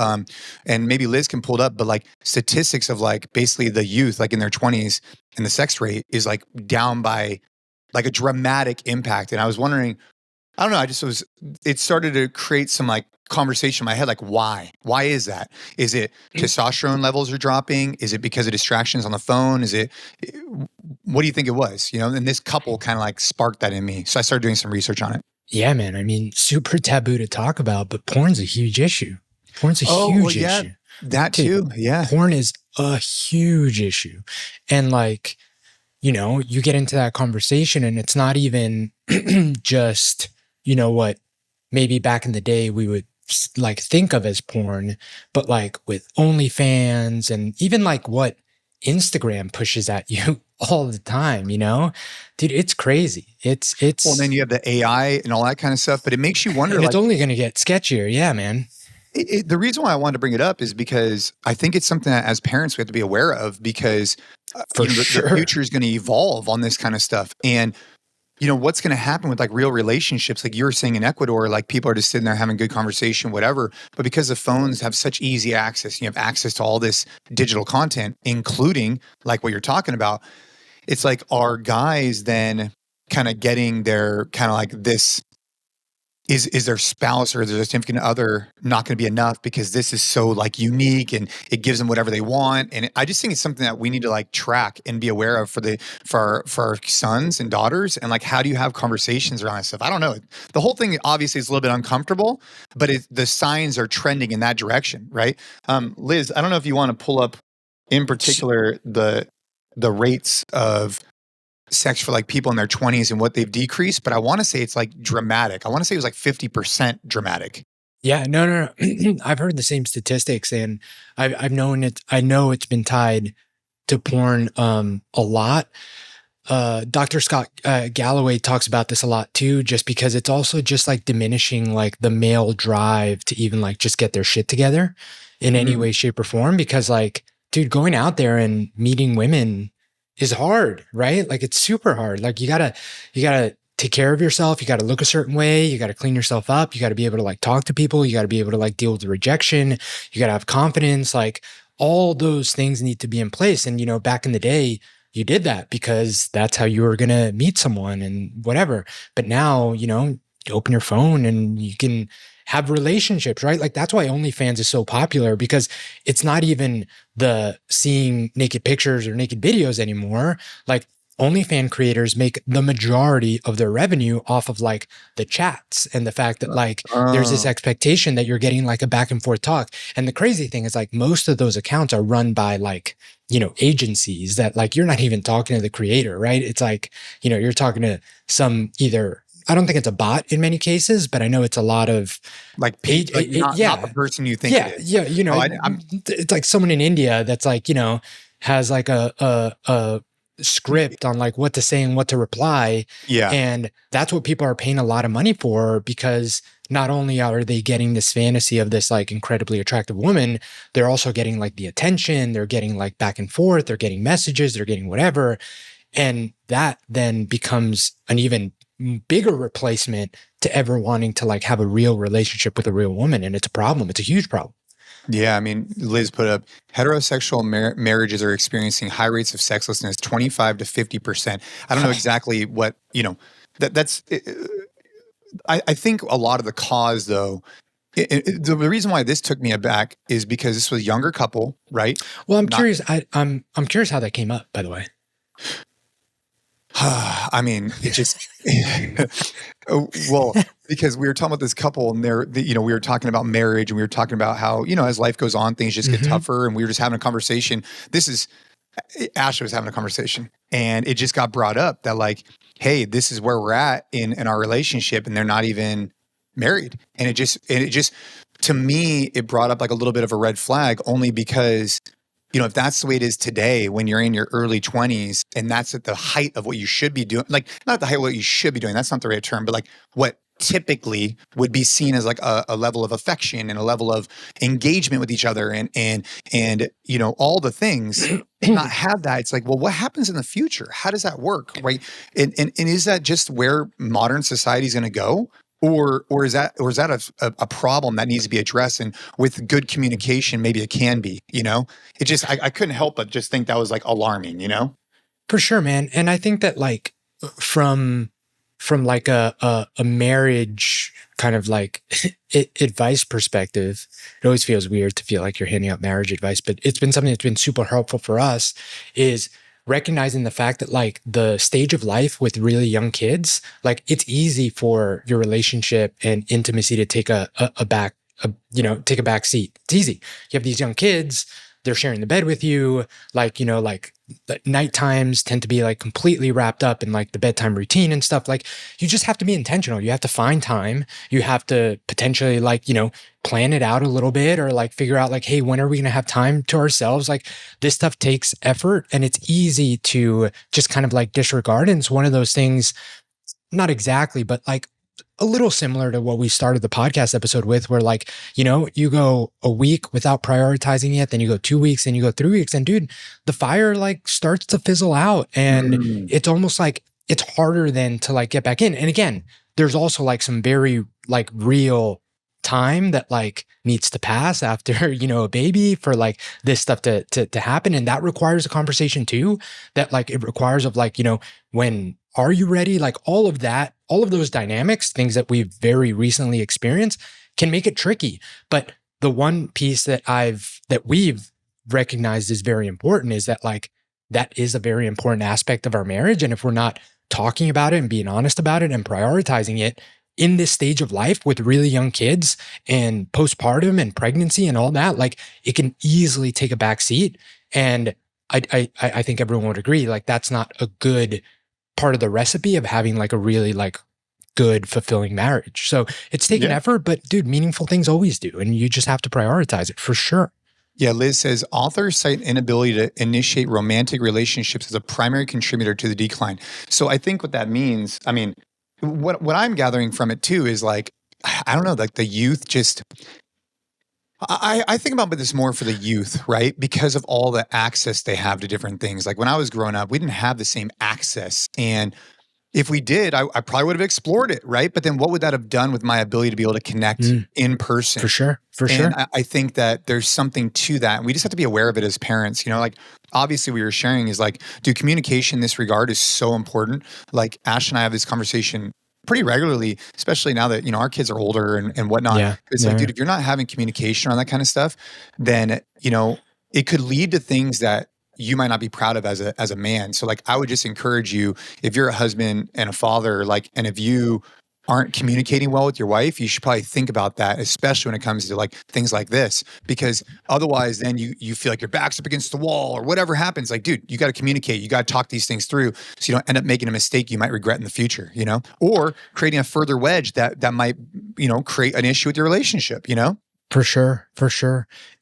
and maybe Liz can pull it up, but like statistics of like basically the youth, like in their 20s, and the sex rate is like down by like a dramatic impact. And I was wondering, I don't know, it started to create some like conversation in my head, like why is that? Is it testosterone levels are dropping? Is it because of distractions on the phone? What do you think it was? And this couple kind of like sparked that in me. So I started doing some research on it. Yeah, man. I mean, super taboo to talk about, but porn's a huge issue. Porn's a huge issue. That too. Yeah. Porn is a huge issue. And like, you get into that conversation and it's not even just, what maybe back in the day we would like think of as porn, but like with OnlyFans and even like what Instagram pushes at you all the time, dude, it's crazy. It's well, then you have the AI and all that kind of stuff, but it makes you wonder. It's only going to get sketchier. Yeah, man. The reason why I wanted to bring it up is because I think it's something that as parents we have to be aware of, because For sure. the future is going to evolve on this kind of stuff. And what's going to happen with like real relationships, like you were saying in Ecuador, like people are just sitting there having good conversation, whatever. But because the phones have such easy access, you have access to all this digital content, including like what you're talking about. It's like, are guys then kind of getting their kind of like this, is their spouse or their significant other not going to be enough because this is so like unique and it gives them whatever they want? And I just think it's something that we need to like track and be aware of for our sons and daughters. And like, how do you have conversations around that stuff? I don't know. The whole thing obviously is a little bit uncomfortable, but the signs are trending in that direction, right? Liz, I don't know if you want to pull up in particular the rates of sex for like people in their 20s and what they've decreased, but I want to say it's like dramatic. I want to say it was like 50% dramatic. Yeah, no. I've heard the same statistics, and I've known it. I know it's been tied to porn a lot. Dr. Scott Galloway talks about this a lot too, just because it's also just like diminishing like the male drive to even like just get their shit together in any way, shape, or form. Because like, dude, going out there and meeting women is hard, right? Like it's super hard. Like you gotta take care of yourself. You gotta look a certain way. You gotta clean yourself up. You gotta be able to like talk to people. You gotta be able to like deal with the rejection. You gotta have confidence. Like all those things need to be in place. And back in the day, you did that because that's how you were gonna meet someone and whatever. But now, you open your phone and you can have relationships, right? Like that's why OnlyFans is so popular, because it's not even the seeing naked pictures or naked videos anymore. Like OnlyFans creators make the majority of their revenue off of like the chats and the fact that like there's this expectation that you're getting like a back and forth talk. And the crazy thing is like most of those accounts are run by like, agencies that like you're not even talking to the creator, right? It's like, you're talking to some either, I don't think it's a bot in many cases, but I know it's a lot of like, not the person you think it is. Yeah. It's like someone in India that's like, has like a script on like what to say and what to reply. Yeah. And that's what people are paying a lot of money for, because not only are they getting this fantasy of this like incredibly attractive woman, they're also getting like the attention, they're getting like back and forth, they're getting messages, they're getting whatever. And that then becomes an even bigger replacement to ever wanting to like have a real relationship with a real woman. And it's a problem. It's a huge problem. Yeah. I mean, Liz put up heterosexual marriages are experiencing high rates of sexlessness, 25 to 50%. I don't know exactly what, that's, I think a lot of the cause though, the reason why this took me aback is because this was a younger couple, right? Well, I'm curious. I'm curious how that came up, by the way. I mean, it just, well, because we were talking about this couple and we were talking about marriage and we were talking about how, as life goes on, things just get tougher. And we were just having a conversation. Ashley was having a conversation and it just got brought up that like, hey, this is where we're at in our relationship and they're not even married. And it just, to me, it brought up like a little bit of a red flag, only because if that's the way it is today, when you're in your early 20s and that's at the height of what you should be doing, like not at the height of what you should be doing, that's not the right term, but like what typically would be seen as like a level of affection and a level of engagement with each other and all the things, and not have that. It's like, well, what happens in the future? How does that work? Right. And is that just where modern society is going to go? Or is that a problem that needs to be addressed, and with good communication, maybe it can be, it just, I couldn't help but just think that was like alarming, For sure, man. And I think that like, from like a marriage kind of like advice perspective, it always feels weird to feel like you're handing out marriage advice, but it's been something that's been super helpful for us is recognizing the fact that like the stage of life with really young kids, like it's easy for your relationship and intimacy to take a back seat. It's easy. You have these young kids, they're sharing the bed with you, like, like the night times tend to be like completely wrapped up in like the bedtime routine and stuff. Like you just have to be intentional. You have to find time. You have to potentially like, plan it out a little bit or like figure out like, hey, when are we going to have time to ourselves? Like this stuff takes effort and it's easy to just kind of like disregard. And it's one of those things, not exactly, but like a little similar to what we started the podcast episode with, where like, you go a week without prioritizing it, then you go 2 weeks, then you go 3 weeks, and dude, the fire like starts to fizzle out. And it's almost like it's harder then to like get back in. And again, there's also like some very like real time that like needs to pass after, a baby for like this stuff to happen. And that requires a conversation too, that like it requires of like, when are you ready? Like all of that, all of those dynamics, things that we've very recently experienced can make it tricky. But the one piece that we've recognized is very important is that like, that is a very important aspect of our marriage. And if we're not talking about it and being honest about it and prioritizing it in this stage of life with really young kids and postpartum and pregnancy and all that, like it can easily take a back seat. And I think everyone would agree, like that's not a good part of the recipe of having like a really like good, fulfilling marriage. So it's taken effort, but dude, meaningful things always do. And you just have to prioritize it for sure. Yeah, Liz says, authors cite inability to initiate romantic relationships as a primary contributor to the decline. So I think what that means, I mean, what I'm gathering from it too is like, I don't know, like the youth just, I think about this more for the youth, right? Because of all the access they have to different things. Like when I was growing up, we didn't have the same access. And if we did, I probably would have explored it, right? But then what would that have done with my ability to be able to connect in person? For sure. And I think that there's something to that. And we just have to be aware of it as parents. Like obviously we were sharing is like, dude, communication in this regard is so important. Like Ash and I have this conversation pretty regularly, especially now that, our kids are older and whatnot. Yeah. It's like, dude, if you're not having communication on that kind of stuff, then, it could lead to things that you might not be proud of as a man. So like, I would just encourage you, if you're a husband and a father, like, and if you aren't communicating well with your wife, you should probably think about that, especially when it comes to like things like this, because otherwise then you feel like your back's up against the wall or whatever happens. Like, dude, you got to communicate. You got to talk these things through so you don't end up making a mistake you might regret in the future, or creating a further wedge that might, create an issue with your relationship, For sure.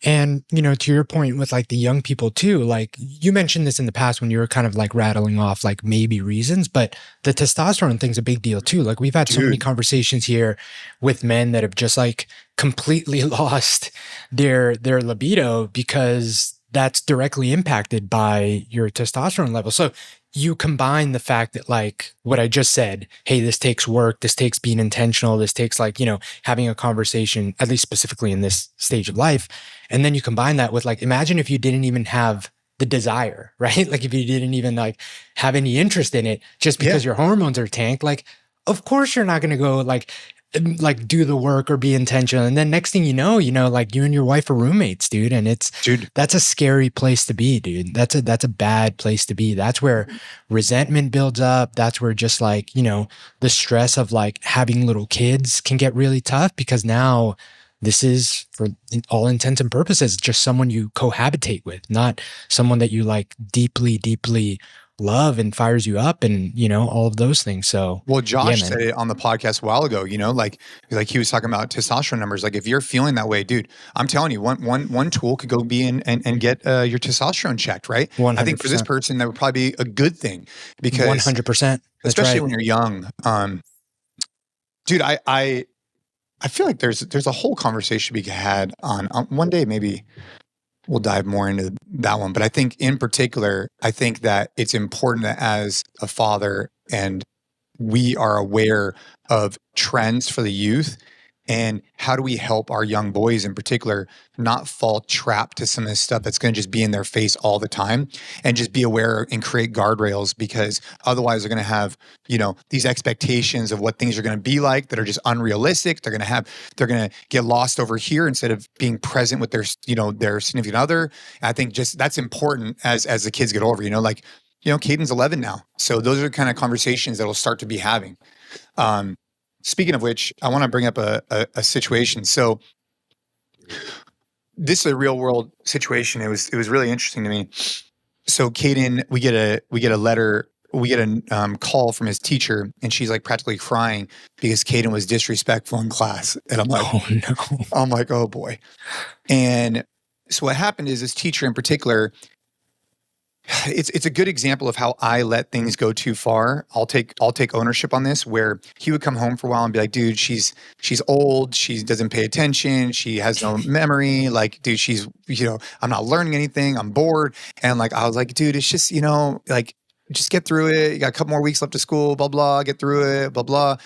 And, to your point with like the young people too, like you mentioned this in the past when you were kind of like rattling off like maybe reasons, but the testosterone thing's a big deal too. Like we've had so many conversations here with men that have just like completely lost their libido because that's directly impacted by your testosterone level. So you combine the fact that like what I just said, hey, this takes work, this takes being intentional, this takes like, having a conversation, at least specifically in this stage of life. And then you combine that with like, imagine if you didn't even have the desire, right? Like if you didn't even like have any interest in it just because your hormones are tanked, like, of course you're not going to go like do the work or be intentional. And then next thing you know, like you and your wife are roommates, dude. And that's a scary place to be, dude. That's a bad place to be. That's where resentment builds up. That's where just like, the stress of like having little kids can get really tough because now this is, for all intents and purposes, just someone you cohabitate with, not someone that you like deeply, deeply love and fires you up and, all of those things. So, well, Josh said it on the podcast a while ago, like he was talking about testosterone numbers. Like if you're feeling that way, dude, I'm telling you, one tool could go be in and get your testosterone checked, right? 100%. I think for this person, that would probably be a good thing because 100%, especially when you're young. Dude, I feel like there's a whole conversation we had on one day, maybe we'll dive more into that one. But I think in particular, I think that it's important that as a father and we are aware of trends for the youth, And how do we help our young boys in particular not fall trapped to some of this stuff that's going to just be in their face all the time, and just be aware and create guardrails, because otherwise they're going to have, these expectations of what things are going to be like that are just unrealistic. They're going to get lost over here instead of being present with their significant other. I think just that's important as the kids get older, Caden's 11 now. So those are the kind of conversations that we'll start to be having. Speaking of which, I want to bring up a situation. So this is a real world situation. It was really interesting to me. So Caden, we get a letter, we get a call from his teacher, and she's like practically crying because Caden was disrespectful in class. And I'm like, oh no. I'm like, oh boy. And so what happened is this teacher in particular, it's a good example of how I let things go too far. I'll take ownership on this, where he would come home for a while and be like, dude, she's old. She doesn't pay attention. She has no memory. Like, dude, she's, I'm not learning anything. I'm bored. And like, I was like, dude, it's just, like, just get through it. You got a couple more weeks left of school, blah, blah, get through it, blah, blah.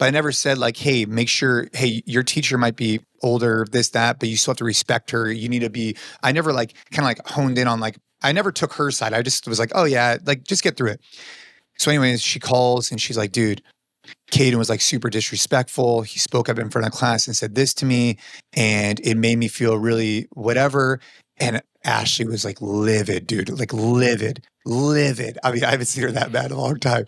But I never said like, hey, make sure, hey, your teacher might be older, this, that, but you still have to respect her. You need to be, I never like kind of like honed in on like, I never took her side. I just was like, oh yeah, like just get through it. So anyways, she calls and she's like, dude, Caden was like super disrespectful. He spoke up in front of the class and said this to me, and it made me feel really whatever. And Ashley was like livid, dude, like livid. I mean, I haven't seen her that bad in a long time.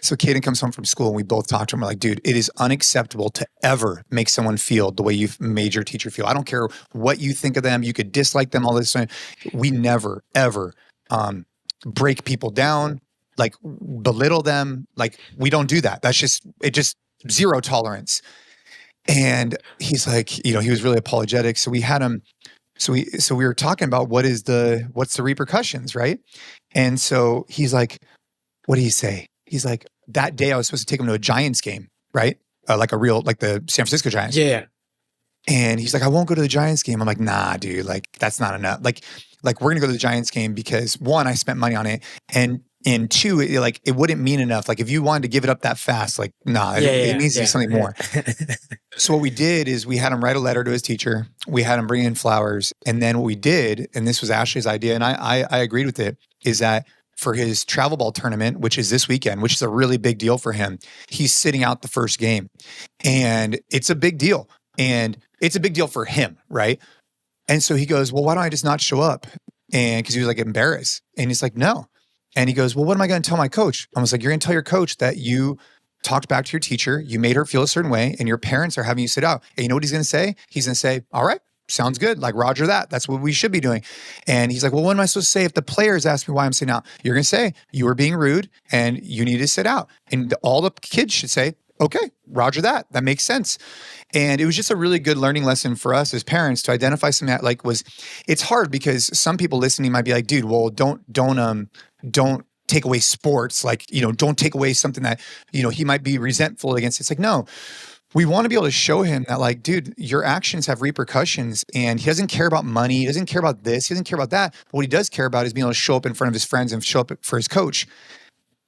So Caden comes home from school and we both talk to him. We're like, dude, it is unacceptable to ever make someone feel the way you've made your teacher feel. I don't care what you think of them. You could dislike them all this time. We never, ever break people down, like belittle them. Like we don't do that. That's just zero tolerance. And he's like, he was really apologetic. So we had him. So we were talking about what's the repercussions, right? And so he's like, what do you say? He's like, that day I was supposed to take him to a Giants game, right? Like the San Francisco Giants. Yeah. And he's like, I won't go to the Giants game. I'm like, nah, dude, like that's not enough. Like we're going to go to the Giants game because one, I spent money on it. And two, it wouldn't mean enough. Like if you wanted to give it up that fast, like, nah, it needs to be something more. So what we did is we had him write a letter to his teacher. We had him bring in flowers. And then what we did, and this was Ashley's idea, and I agreed with it, is that for his travel ball tournament, which is this weekend, which is a really big deal for him, he's sitting out the first game. And it's a big deal. And it's a big deal for him, right? And so he goes, well, why don't I just not show up? And because he was like embarrassed. And he's like, no. And he goes, well, what am I going to tell my coach? I was like, you're going to tell your coach that you talked back to your teacher, you made her feel a certain way, and your parents are having you sit out. And you know what he's going to say? He's going to say, all right, sounds good. Like, Roger that. That's what we should be doing. And he's like, well, what am I supposed to say if the players ask me why I'm sitting out? You're going to say, you were being rude and you need to sit out. And all the kids should say, okay, Roger that. That makes sense. And it was just a really good learning lesson for us as parents to identify something that it's hard because some people listening might be like, dude, well, don't take away sports. Like, don't take away something that, he might be resentful against. It's like, no, we want to be able to show him that, like, dude, your actions have repercussions, and he doesn't care about money. He doesn't care about this. He doesn't care about that. But what he does care about is being able to show up in front of his friends and show up for his coach.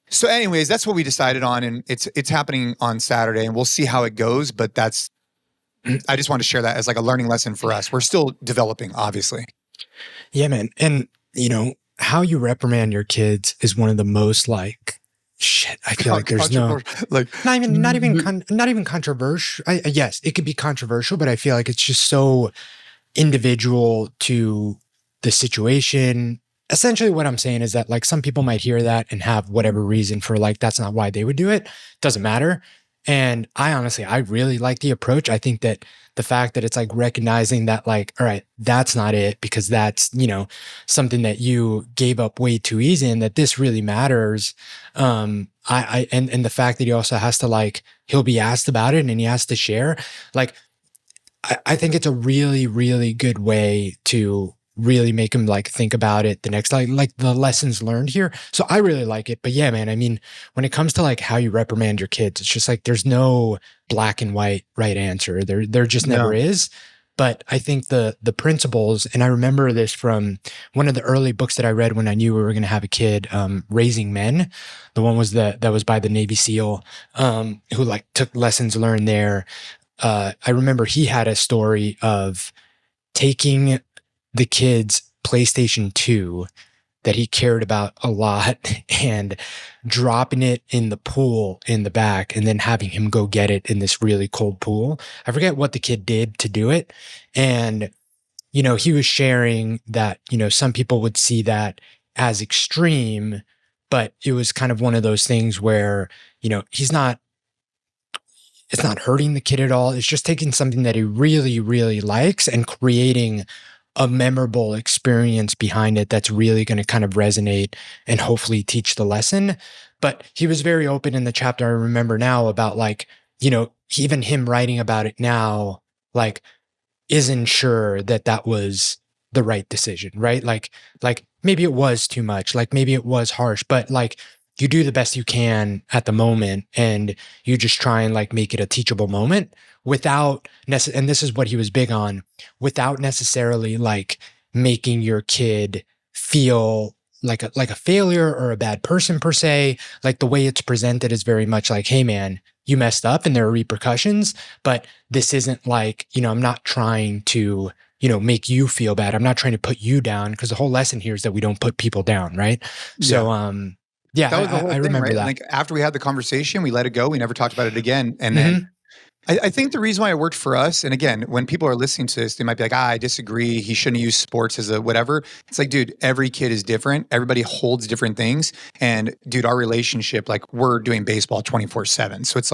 So anyways, that's what we decided on. And it's happening on Saturday, and we'll see how it goes. But I just wanted to share that as like a learning lesson for us. We're still developing, obviously. Yeah, man. And how you reprimand your kids is one of the most I feel like there's no, not even controversial. Yes, it could be controversial, but I feel like it's just so individual to the situation. Essentially what I'm saying is that like some people might hear that and have whatever reason for like, that's not why they would do it. Doesn't matter. And I really like the approach. I think that the fact that it's like recognizing that like, all right, that's not it because that's, something that you gave up way too easy and that this really matters. And the fact that he also has to he'll be asked about it and he has to share. Like, I think it's a really, really good way to really make him think about it the next, like the lessons learned here. So I really like it. But yeah, man, I mean, when it comes to how you reprimand your kids, it's just there's no black and white right answer. There just never is. But I think the principles, and I remember this from one of the early books that I read when I knew we were going to have a kid, Raising Men. The one was that was by the Navy SEAL, who took lessons learned there. I remember he had a story of taking the kid's PlayStation 2 that he cared about a lot and dropping it in the pool in the back and then having him go get it in this really cold pool. I forget what the kid did to do it. And, he was sharing that, some people would see that as extreme, but it was kind of one of those things where, it's not hurting the kid at all. It's just taking something that he really, really likes and creating a memorable experience behind it that's really going to kind of resonate and hopefully teach the lesson. But he was very open in the chapter. I remember now about even him writing about it now, isn't sure that was the right decision, right? Like maybe it was too much, maybe it was harsh, but you do the best you can at the moment and you just try and make it a teachable moment without and this is what he was big on, without necessarily making your kid feel like a failure or a bad person per se. The way it's presented is very much hey man, you messed up and there are repercussions, but this isn't I'm not trying to, make you feel bad. I'm not trying to put you down, because the whole lesson here is that we don't put people down. Right. Yeah. So, yeah, that was the whole I thing, remember right? that. After we had the conversation, we let it go. We never talked about it again. And then I think the reason why it worked for us, and again, when people are listening to this, they might be I disagree. He shouldn't use sports as a whatever. It's dude, every kid is different. Everybody holds different things. And dude, our relationship, we're doing baseball 24/7. So it's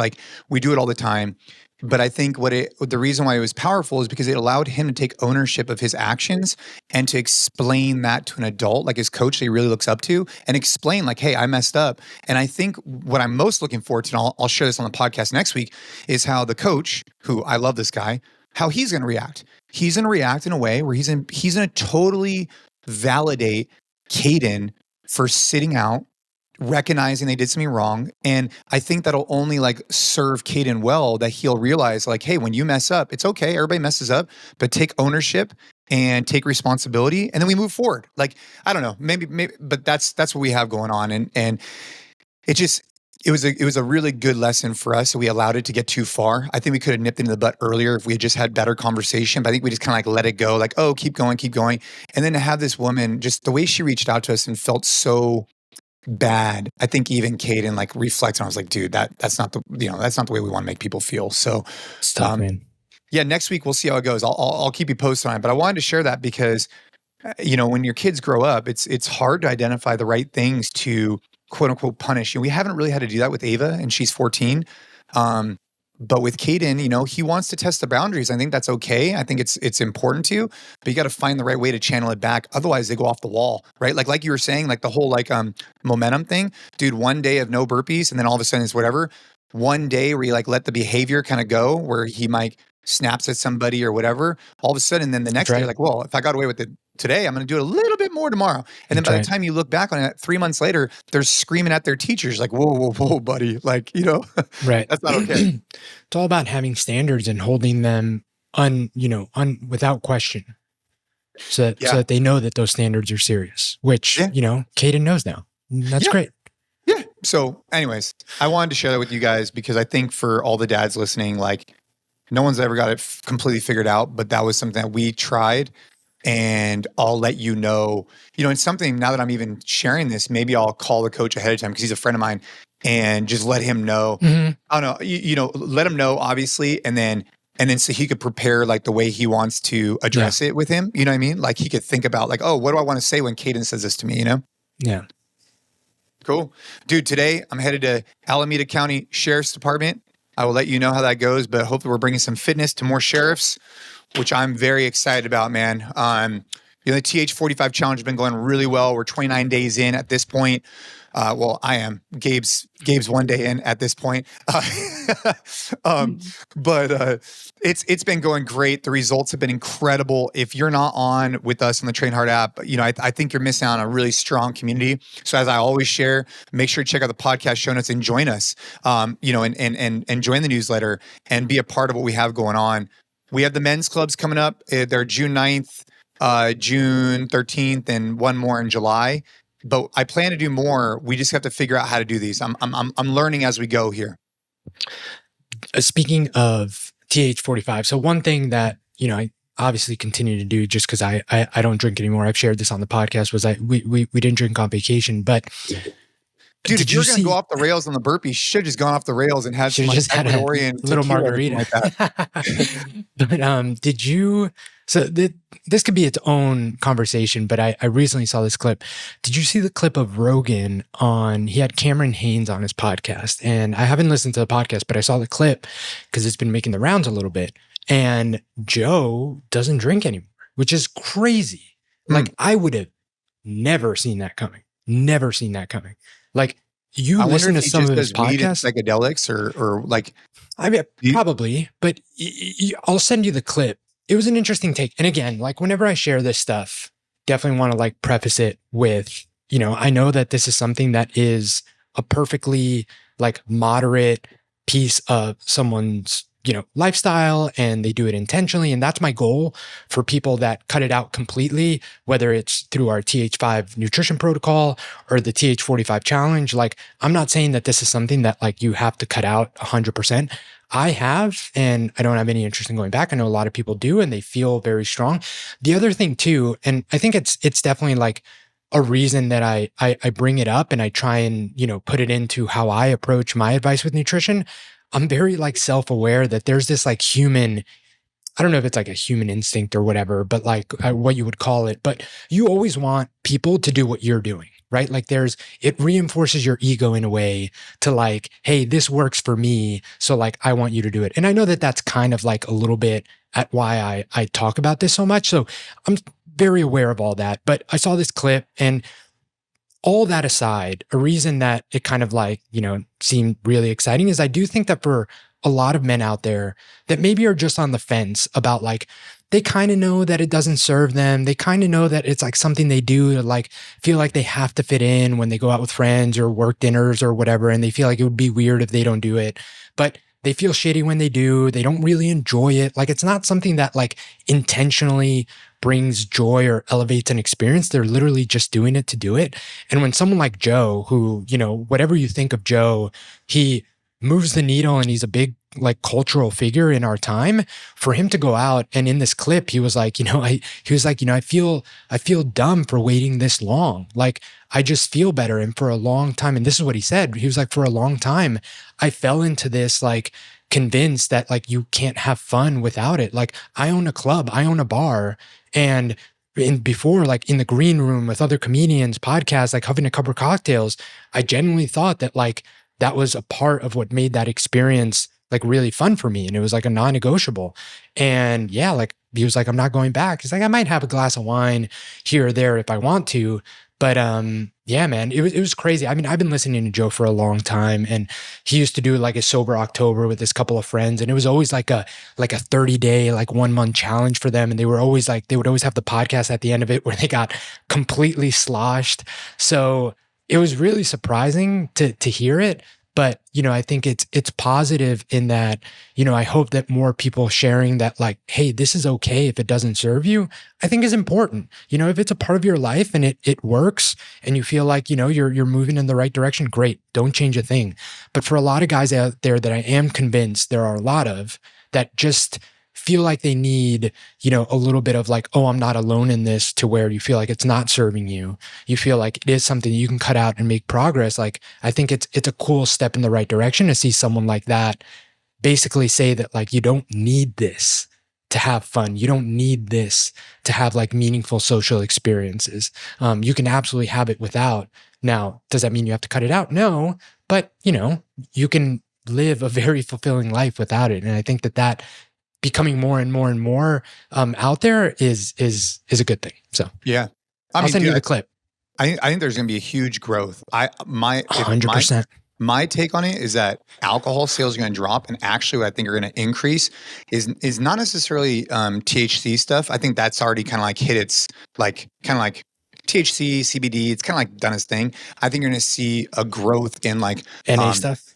we do it all the time. But I think the reason why it was powerful is because it allowed him to take ownership of his actions and to explain that to an adult, his coach that he really looks up to, and explain hey, I messed up. And I think what I'm most looking forward to, and I'll share this on the podcast next week, is how the coach, who I love this guy, how he's going to react. He's going to react in a way where he's going to totally validate Caden for sitting out, recognizing they did something wrong. And I think that'll only serve Caden well, that he'll realize hey, when you mess up, it's okay. Everybody messes up, but take ownership and take responsibility. And then we move forward. I don't know, maybe, but that's what we have going on. And it was a really good lesson for us. So we allowed it to get too far. I think we could have nipped into the butt earlier if we had just had better conversation, but I think we just kind of let it go. Oh, keep going. And then to have this woman, just the way she reached out to us and felt so bad. I think even Caden reflects, and I was dude, that's not the that's not the way we want to make people feel. So it's tough, man. Yeah, next week we'll see how it goes. I'll keep you posted on it. But I wanted to share that because when your kids grow up, it's hard to identify the right things to quote unquote punish. We haven't really had to do that with Ava, and she's 14. But with Caden, he wants to test the boundaries. I think that's okay. I think it's important to, but you got to find the right way to channel it back. Otherwise, they go off the wall, right? Like you were saying, the whole momentum thing. Dude, one day of no burpees, and then all of a sudden it's whatever. One day where you let the behavior kind of go, where he might snaps at somebody or whatever. All of a sudden, then the next day, well, if I got away with it today, I'm going to do it a little bit more tomorrow. And then by the time you look back on it, 3 months later, they're screaming at their teachers whoa, buddy. Right. That's not okay. It's all about having standards and holding them without question. So that they know that those standards are serious, which, Caden knows now. That's great. Yeah. So anyways, I wanted to share that with you guys because I think for all the dads listening, no one's ever got it completely figured out, but that was something that we tried. And I'll let you know, it's something now that I'm even sharing this, maybe I'll call the coach ahead of time because he's a friend of mine and just let him know. Mm-hmm. I don't know, let him know obviously. And then so he could prepare the way he wants to address it with him. You know what I mean? He could think about oh, what do I want to say when Caden says this to me, Yeah. Cool. Dude, today I'm headed to Alameda County Sheriff's Department. I will let you know how that goes, but hopefully we're bringing some fitness to more sheriffs, which I'm very excited about, man. The TH45 challenge has been going really well. We're 29 days in at this point. Well, I am. Gabe's 1 day in at this point. But it's been going great. The results have been incredible. If you're not on with us on the Train Hard app, I think you're missing out on a really strong community. So as I always share, make sure to check out the podcast show notes and join us, and join the newsletter and be a part of what we have going on. We have the men's clubs coming up. They're June 9th, June 13th, and one more in July. But I plan to do more. We just have to figure out how to do these. I'm learning as we go here. Speaking of TH45. So one thing that, I obviously continue to do just because I don't drink anymore. I've shared this on the podcast was we didn't drink on vacation, but dude, if you're going to go off the rails on the burpee, should have just gone off the rails and had some like Ecuadorian little margarita. Like that. But did you? So this could be its own conversation. But I recently saw this clip. Did you see the clip of Rogan on? He had Cameron Haynes on his podcast, and I haven't listened to the podcast, but I saw the clip because it's been making the rounds a little bit. And Joe doesn't drink anymore, which is crazy. Like I would have never seen that coming. Never seen that coming. Like you listen to some of his podcasts, psychedelics or like, I mean, probably, but I'll send you the clip. It was an interesting take. And again, like whenever I share this stuff, definitely want to like preface it with, I know that this is something that is a perfectly like moderate piece of someone's, lifestyle, and they do it intentionally. And that's my goal for people that cut it out completely, whether it's through our TH5 nutrition protocol or the TH45 challenge. Like, I'm not saying that this is something that like you have to cut out 100%. I have, and I don't have any interest in going back. I know a lot of people do, and they feel very strong. The other thing too, and I think it's definitely like a reason that I bring it up and I try and, put it into how I approach my advice with nutrition. I'm very like self-aware that there's this like human, I don't know if it's like a human instinct or whatever, but like what you would call it, but you always want people to do what you're doing, right? Like it reinforces your ego in a way to like, hey, this works for me. So like, I want you to do it. And I know that that's kind of like a little bit at why I talk about this so much. So I'm very aware of all that, but I saw this clip, and all that aside, a reason that it kind of like, seemed really exciting is I do think that for a lot of men out there that maybe are just on the fence about like, they kind of know that it doesn't serve them. They kind of know that it's like something they do to like feel like they have to fit in when they go out with friends or work dinners or whatever. And they feel like it would be weird if they don't do it, but they feel shitty when they do. They don't really enjoy it. Like it's not something that like intentionally brings joy or elevates an experience. They're literally just doing it to do it. And when someone like Joe, who, whatever you think of Joe, he moves the needle and he's a big like cultural figure in our time, for him to go out and in this clip, he was like, I feel dumb for waiting this long. Like, I just feel better. And for a long time, and this is what he said, he was like, for a long time, I fell into this, like, convinced that like, you can't have fun without it. Like, I own a club, I own a bar, and before, like in the green room with other comedians, podcasts, like having a couple of cocktails, I genuinely thought that like, that was a part of what made that experience like really fun for me. And it was like a non-negotiable. And yeah, like he was like, I'm not going back. He's like, I might have a glass of wine here or there if I want to. But yeah, man, it was crazy. I mean, I've been listening to Joe for a long time, and he used to do like a sober October with his couple of friends. And it was always like a 30-day, like 1 month challenge for them. And they would always have the podcast at the end of it where they got completely sloshed. So it was really surprising to hear it. But, I think it's positive in that, I hope that more people sharing that like, hey, this is okay if it doesn't serve you, I think is important. If it's a part of your life and it works and you feel like, you're moving in the right direction, great. Don't change a thing. But for a lot of guys out there that I am convinced there are a lot of that just feel like they need, a little bit of like, oh, I'm not alone in this, to where you feel like it's not serving you. You feel like it is something that you can cut out and make progress. Like, I think it's a cool step in the right direction to see someone like that basically say that like, you don't need this to have fun. You don't need this to have like meaningful social experiences. You can absolutely have it without. Now, does that mean you have to cut it out? No, but you can live a very fulfilling life without it. And I think that becoming more and more and more out there is a good thing. So yeah, I'll send you the clip. I think there's going to be a huge growth. 100%. My take on it is that alcohol sales are going to drop, and actually what I think are going to increase is not necessarily THC stuff. I think that's already kind of like hit its like THC, CBD. It's kind of like done its thing. I think you're going to see a growth in like NA stuff.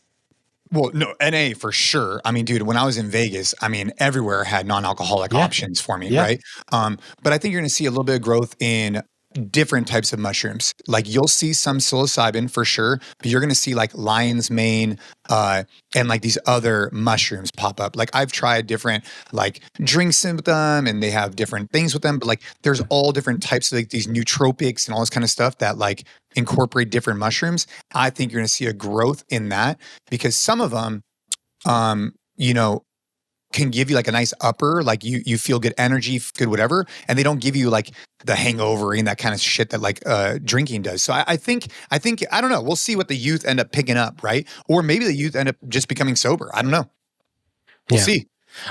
Well, no, NA for sure. I mean, dude, when I was in Vegas, I mean, everywhere had non-alcoholic options for me, right? But I think you're going to see a little bit of growth in different types of mushrooms. Like you'll see some psilocybin for sure, but you're going to see like lion's mane and like these other mushrooms pop up. Like I've tried different like drinks with them and they have different things with them, but like there's all different types of like these nootropics and all this kind of stuff that like incorporate different mushrooms. I think you're going to see a growth in that because some of them, you know, can give you like a nice upper, like you feel good energy, good whatever, and they don't give you like the hangover and that kind of shit that like drinking does. So I think I don't know. We'll see what the youth end up picking up, right? Or maybe the youth end up just becoming sober. I don't know. We'll see.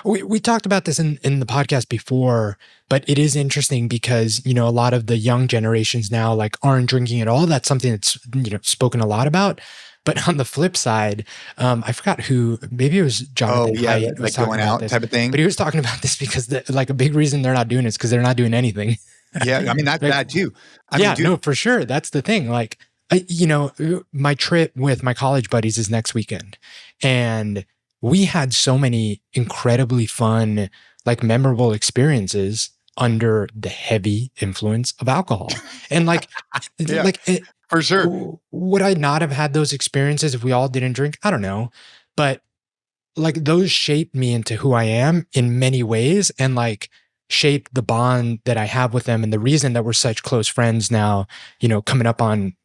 We talked about this in the podcast before, but it is interesting because, you know, a lot of the young generations now like aren't drinking at all. That's something that's, you know, spoken a lot about. But on the flip side, I forgot who, maybe it was Jonathan. Oh yeah, like going out type of thing. But he was talking about this because like a big reason they're not doing it is because they're not doing anything. Yeah, I mean that's like, bad too. No, for sure. That's the thing. Like, you know, my trip with my college buddies is next weekend, and we had so many incredibly fun, like memorable experiences under the heavy influence of alcohol, and like, for sure. Would I not have had those experiences if we all didn't drink? I don't know. But like those shaped me into who I am in many ways and like shaped the bond that I have with them. And the reason that we're such close friends now, you know, coming up on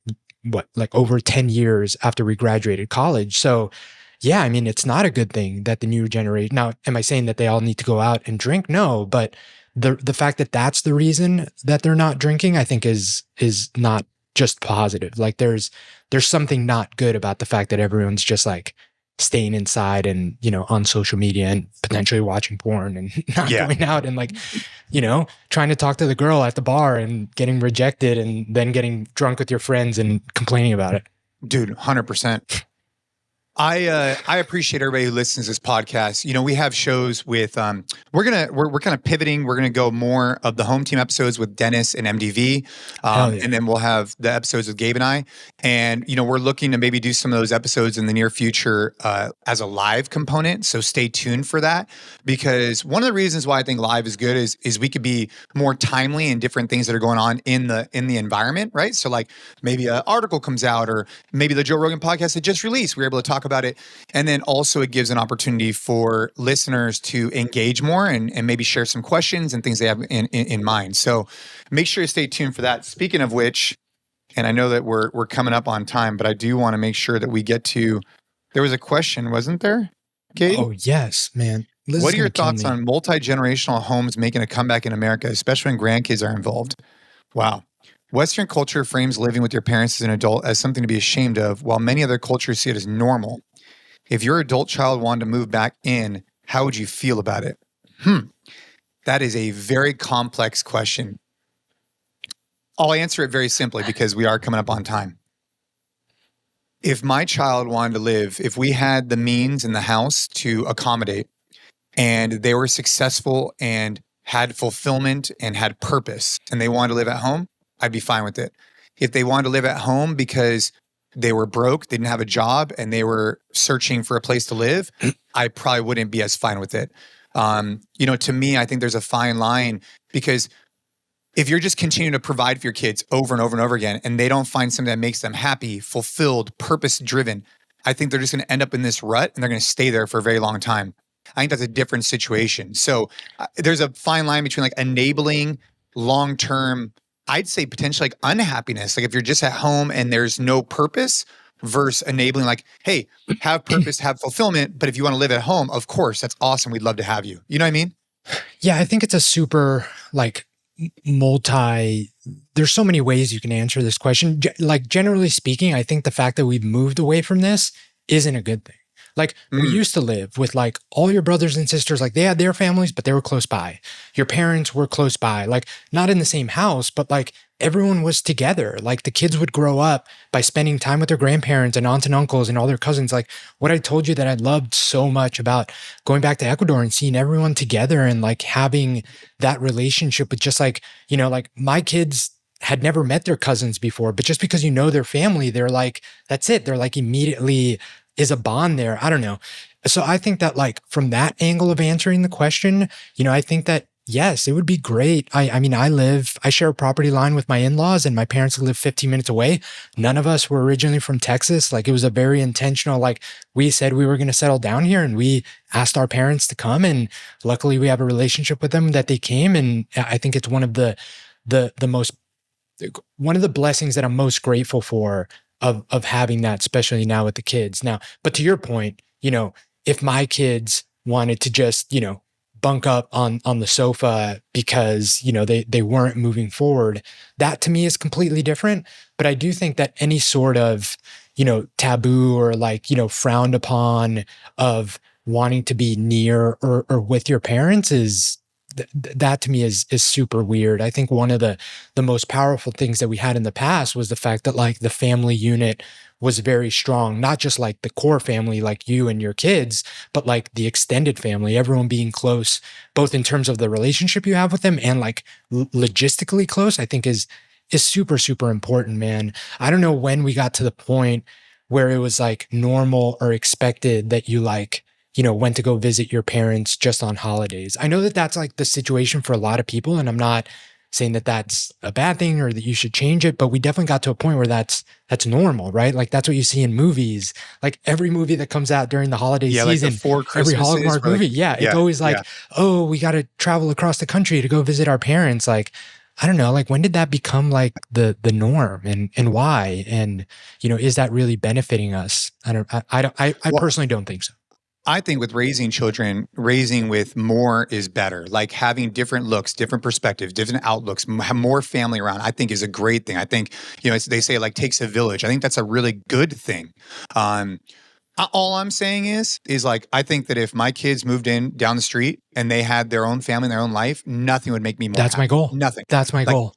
like over 10 years after we graduated college. So yeah, I mean, it's not a good thing that the new generation, now, am I saying that they all need to go out and drink? No, but the fact that that's the reason that they're not drinking, I think is not just positive. Like there's something not good about the fact that everyone's just like staying inside and, you know, on social media and potentially watching porn and not going out and like, you know, trying to talk to the girl at the bar and getting rejected and then getting drunk with your friends and complaining about it. Dude, 100%. I appreciate everybody who listens to this podcast. You know, we have shows with we're kind of pivoting. We're gonna go more of the home team episodes with Dennis and MDV, and then we'll have the episodes with Gabe and I. And you know, we're looking to maybe do some of those episodes in the near future as a live component. So stay tuned for that, because one of the reasons why I think live is good is we could be more timely in different things that are going on in the environment, right? So like maybe an article comes out, or maybe the Joe Rogan podcast that just released, we're able to talk about it. And then also it gives an opportunity for listeners to engage more and maybe share some questions and things they have in mind. So make sure you stay tuned for that. Speaking of which, and I know that we're coming up on time, but I do want to make sure that we get to, there was a question, wasn't there, Gabe? Oh, yes, man. What are your thoughts on multi-generational homes making a comeback in America, especially when grandkids are involved? Wow. Western culture frames living with your parents as an adult as something to be ashamed of, while many other cultures see it as normal. If your adult child wanted to move back in, how would you feel about it? That is a very complex question. I'll answer it very simply because we are coming up on time. If my child wanted to live, if we had the means in the house to accommodate, and they were successful and had fulfillment and had purpose, and they wanted to live at home, I'd be fine with it. If they wanted to live at home because they were broke, they didn't have a job, and they were searching for a place to live, I probably wouldn't be as fine with it. You know, to me, I think there's a fine line, because if you're just continuing to provide for your kids over and over and over again, and they don't find something that makes them happy, fulfilled, purpose-driven, I think they're just going to end up in this rut and they're going to stay there for a very long time. I think that's a different situation. So there's a fine line between like enabling long-term, I'd say potentially like unhappiness. Like if you're just at home and there's no purpose, versus enabling like, hey, have purpose, have fulfillment. But if you want to live at home, of course, that's awesome. We'd love to have you. You know what I mean? Yeah, I think it's a super like there's so many ways you can answer this question. Like generally speaking, I think the fact that we've moved away from this isn't a good thing. Like we used to live with like all your brothers and sisters, like they had their families, but they were close by. Your parents were close by, like not in the same house, but like everyone was together. Like the kids would grow up by spending time with their grandparents and aunts and uncles and all their cousins. Like what I told you that I loved so much about going back to Ecuador and seeing everyone together and like having that relationship with just like, you know, like my kids had never met their cousins before, but just because you know their family, they're like, that's it. They're like immediately is a bond there. I don't know. So I think that like from that angle of answering the question, you know, I think that yes, it would be great. I mean, I share a property line with my in-laws, and my parents live 15 minutes away. None of us were originally from Texas. Like, it was a very intentional, like, we said we were going to settle down here, and we asked our parents to come, and luckily we have a relationship with them that they came. And I think it's one of the blessings that I'm most grateful for of having that, especially now with the kids. Now, but to your point, if my kids wanted to just, bunk up on the sofa because, they weren't moving forward, that to me is completely different. But I do think that any sort of, taboo or like, frowned upon of wanting to be near or with your parents is that to me is super weird. I think one of the most powerful things that we had in the past was the fact that like the family unit was very strong, not just like the core family, like you and your kids, but like the extended family, everyone being close, both in terms of the relationship you have with them and like logistically close, I think is super, super important, man. I don't know when we got to the point where it was like normal or expected that you like, went to go visit your parents just on holidays. I know that that's like the situation for a lot of people, and I'm not saying that that's a bad thing or that you should change it, but we definitely got to a point where that's normal, right? Like that's what you see in movies. Like every movie that comes out during the holiday season, like every Hallmark movie, it's always like, oh, we got to travel across the country to go visit our parents. Like, I don't know, like when did that become like the norm and why? And, is that really benefiting us? I personally don't think so. I think with raising children, raising with more is better. Like having different looks, different perspectives, different outlooks, have more family around, I think is a great thing. I think, they say like takes a village. I think that's a really good thing. All I'm saying is like, I think that if my kids moved in down the street and they had their own family and their own life, nothing would make me more That's happy. my goal. Nothing. That's my goal.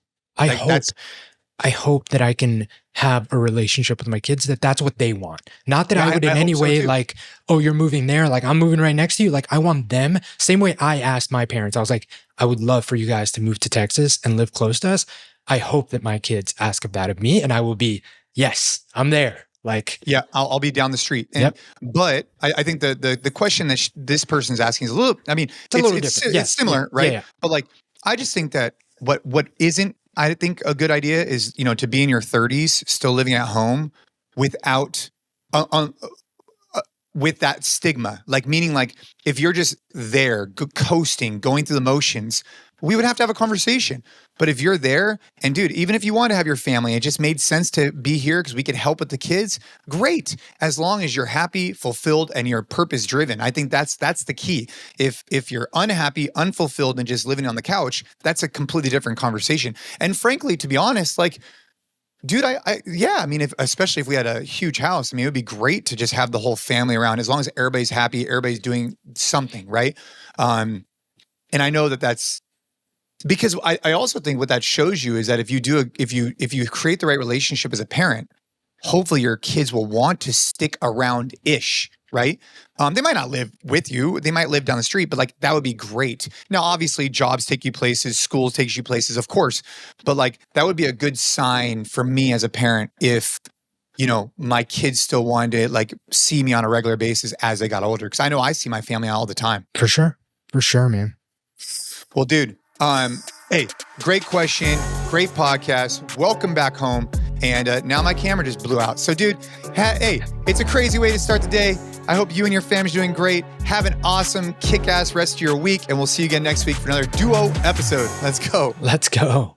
I hope that I can have a relationship with my kids, that's what they want. Not that I would in any way like, oh, you're moving there. Like I'm moving right next to you. Like I want them. Same way I asked my parents, I was like, I would love for you guys to move to Texas and live close to us. I hope that my kids ask of that of me, and I will be, yes, I'm there. Like, yeah, I'll be down the street. But I think the question that this person's asking is a little, I mean, it's a little different. It's similar, right? Yeah. But like, I just think that what isn't, I think a good idea is, to be in your 30s, still living at home without, with that stigma, like meaning like if you're just there coasting, going through the motions, we would have to have a conversation. But if you're there and dude, even if you want to have your family, it just made sense to be here because we could help with the kids. Great. As long as you're happy, fulfilled, and you're purpose driven. I think that's the key. If you're unhappy, unfulfilled, and just living on the couch, that's a completely different conversation. And frankly, to be honest, like, dude, I mean, especially if we had a huge house, I mean, it would be great to just have the whole family around as long as everybody's happy, everybody's doing something, right? And I know that's because I also think what that shows you is that if you create the right relationship as a parent, hopefully your kids will want to stick around-ish, right? They might not live with you. They might live down the street, but like that would be great. Now, obviously jobs take you places, schools takes you places, of course, but like that would be a good sign for me as a parent if, my kids still wanted to like see me on a regular basis as they got older. Cause I know I see my family all the time. For sure, man. Well, dude, hey, great question. Great podcast. Welcome back home. And now my camera just blew out. So dude, hey, it's a crazy way to start the day. I hope you and your family's doing great. Have an awesome kick-ass rest of your week. And we'll see you again next week for another duo episode. Let's go.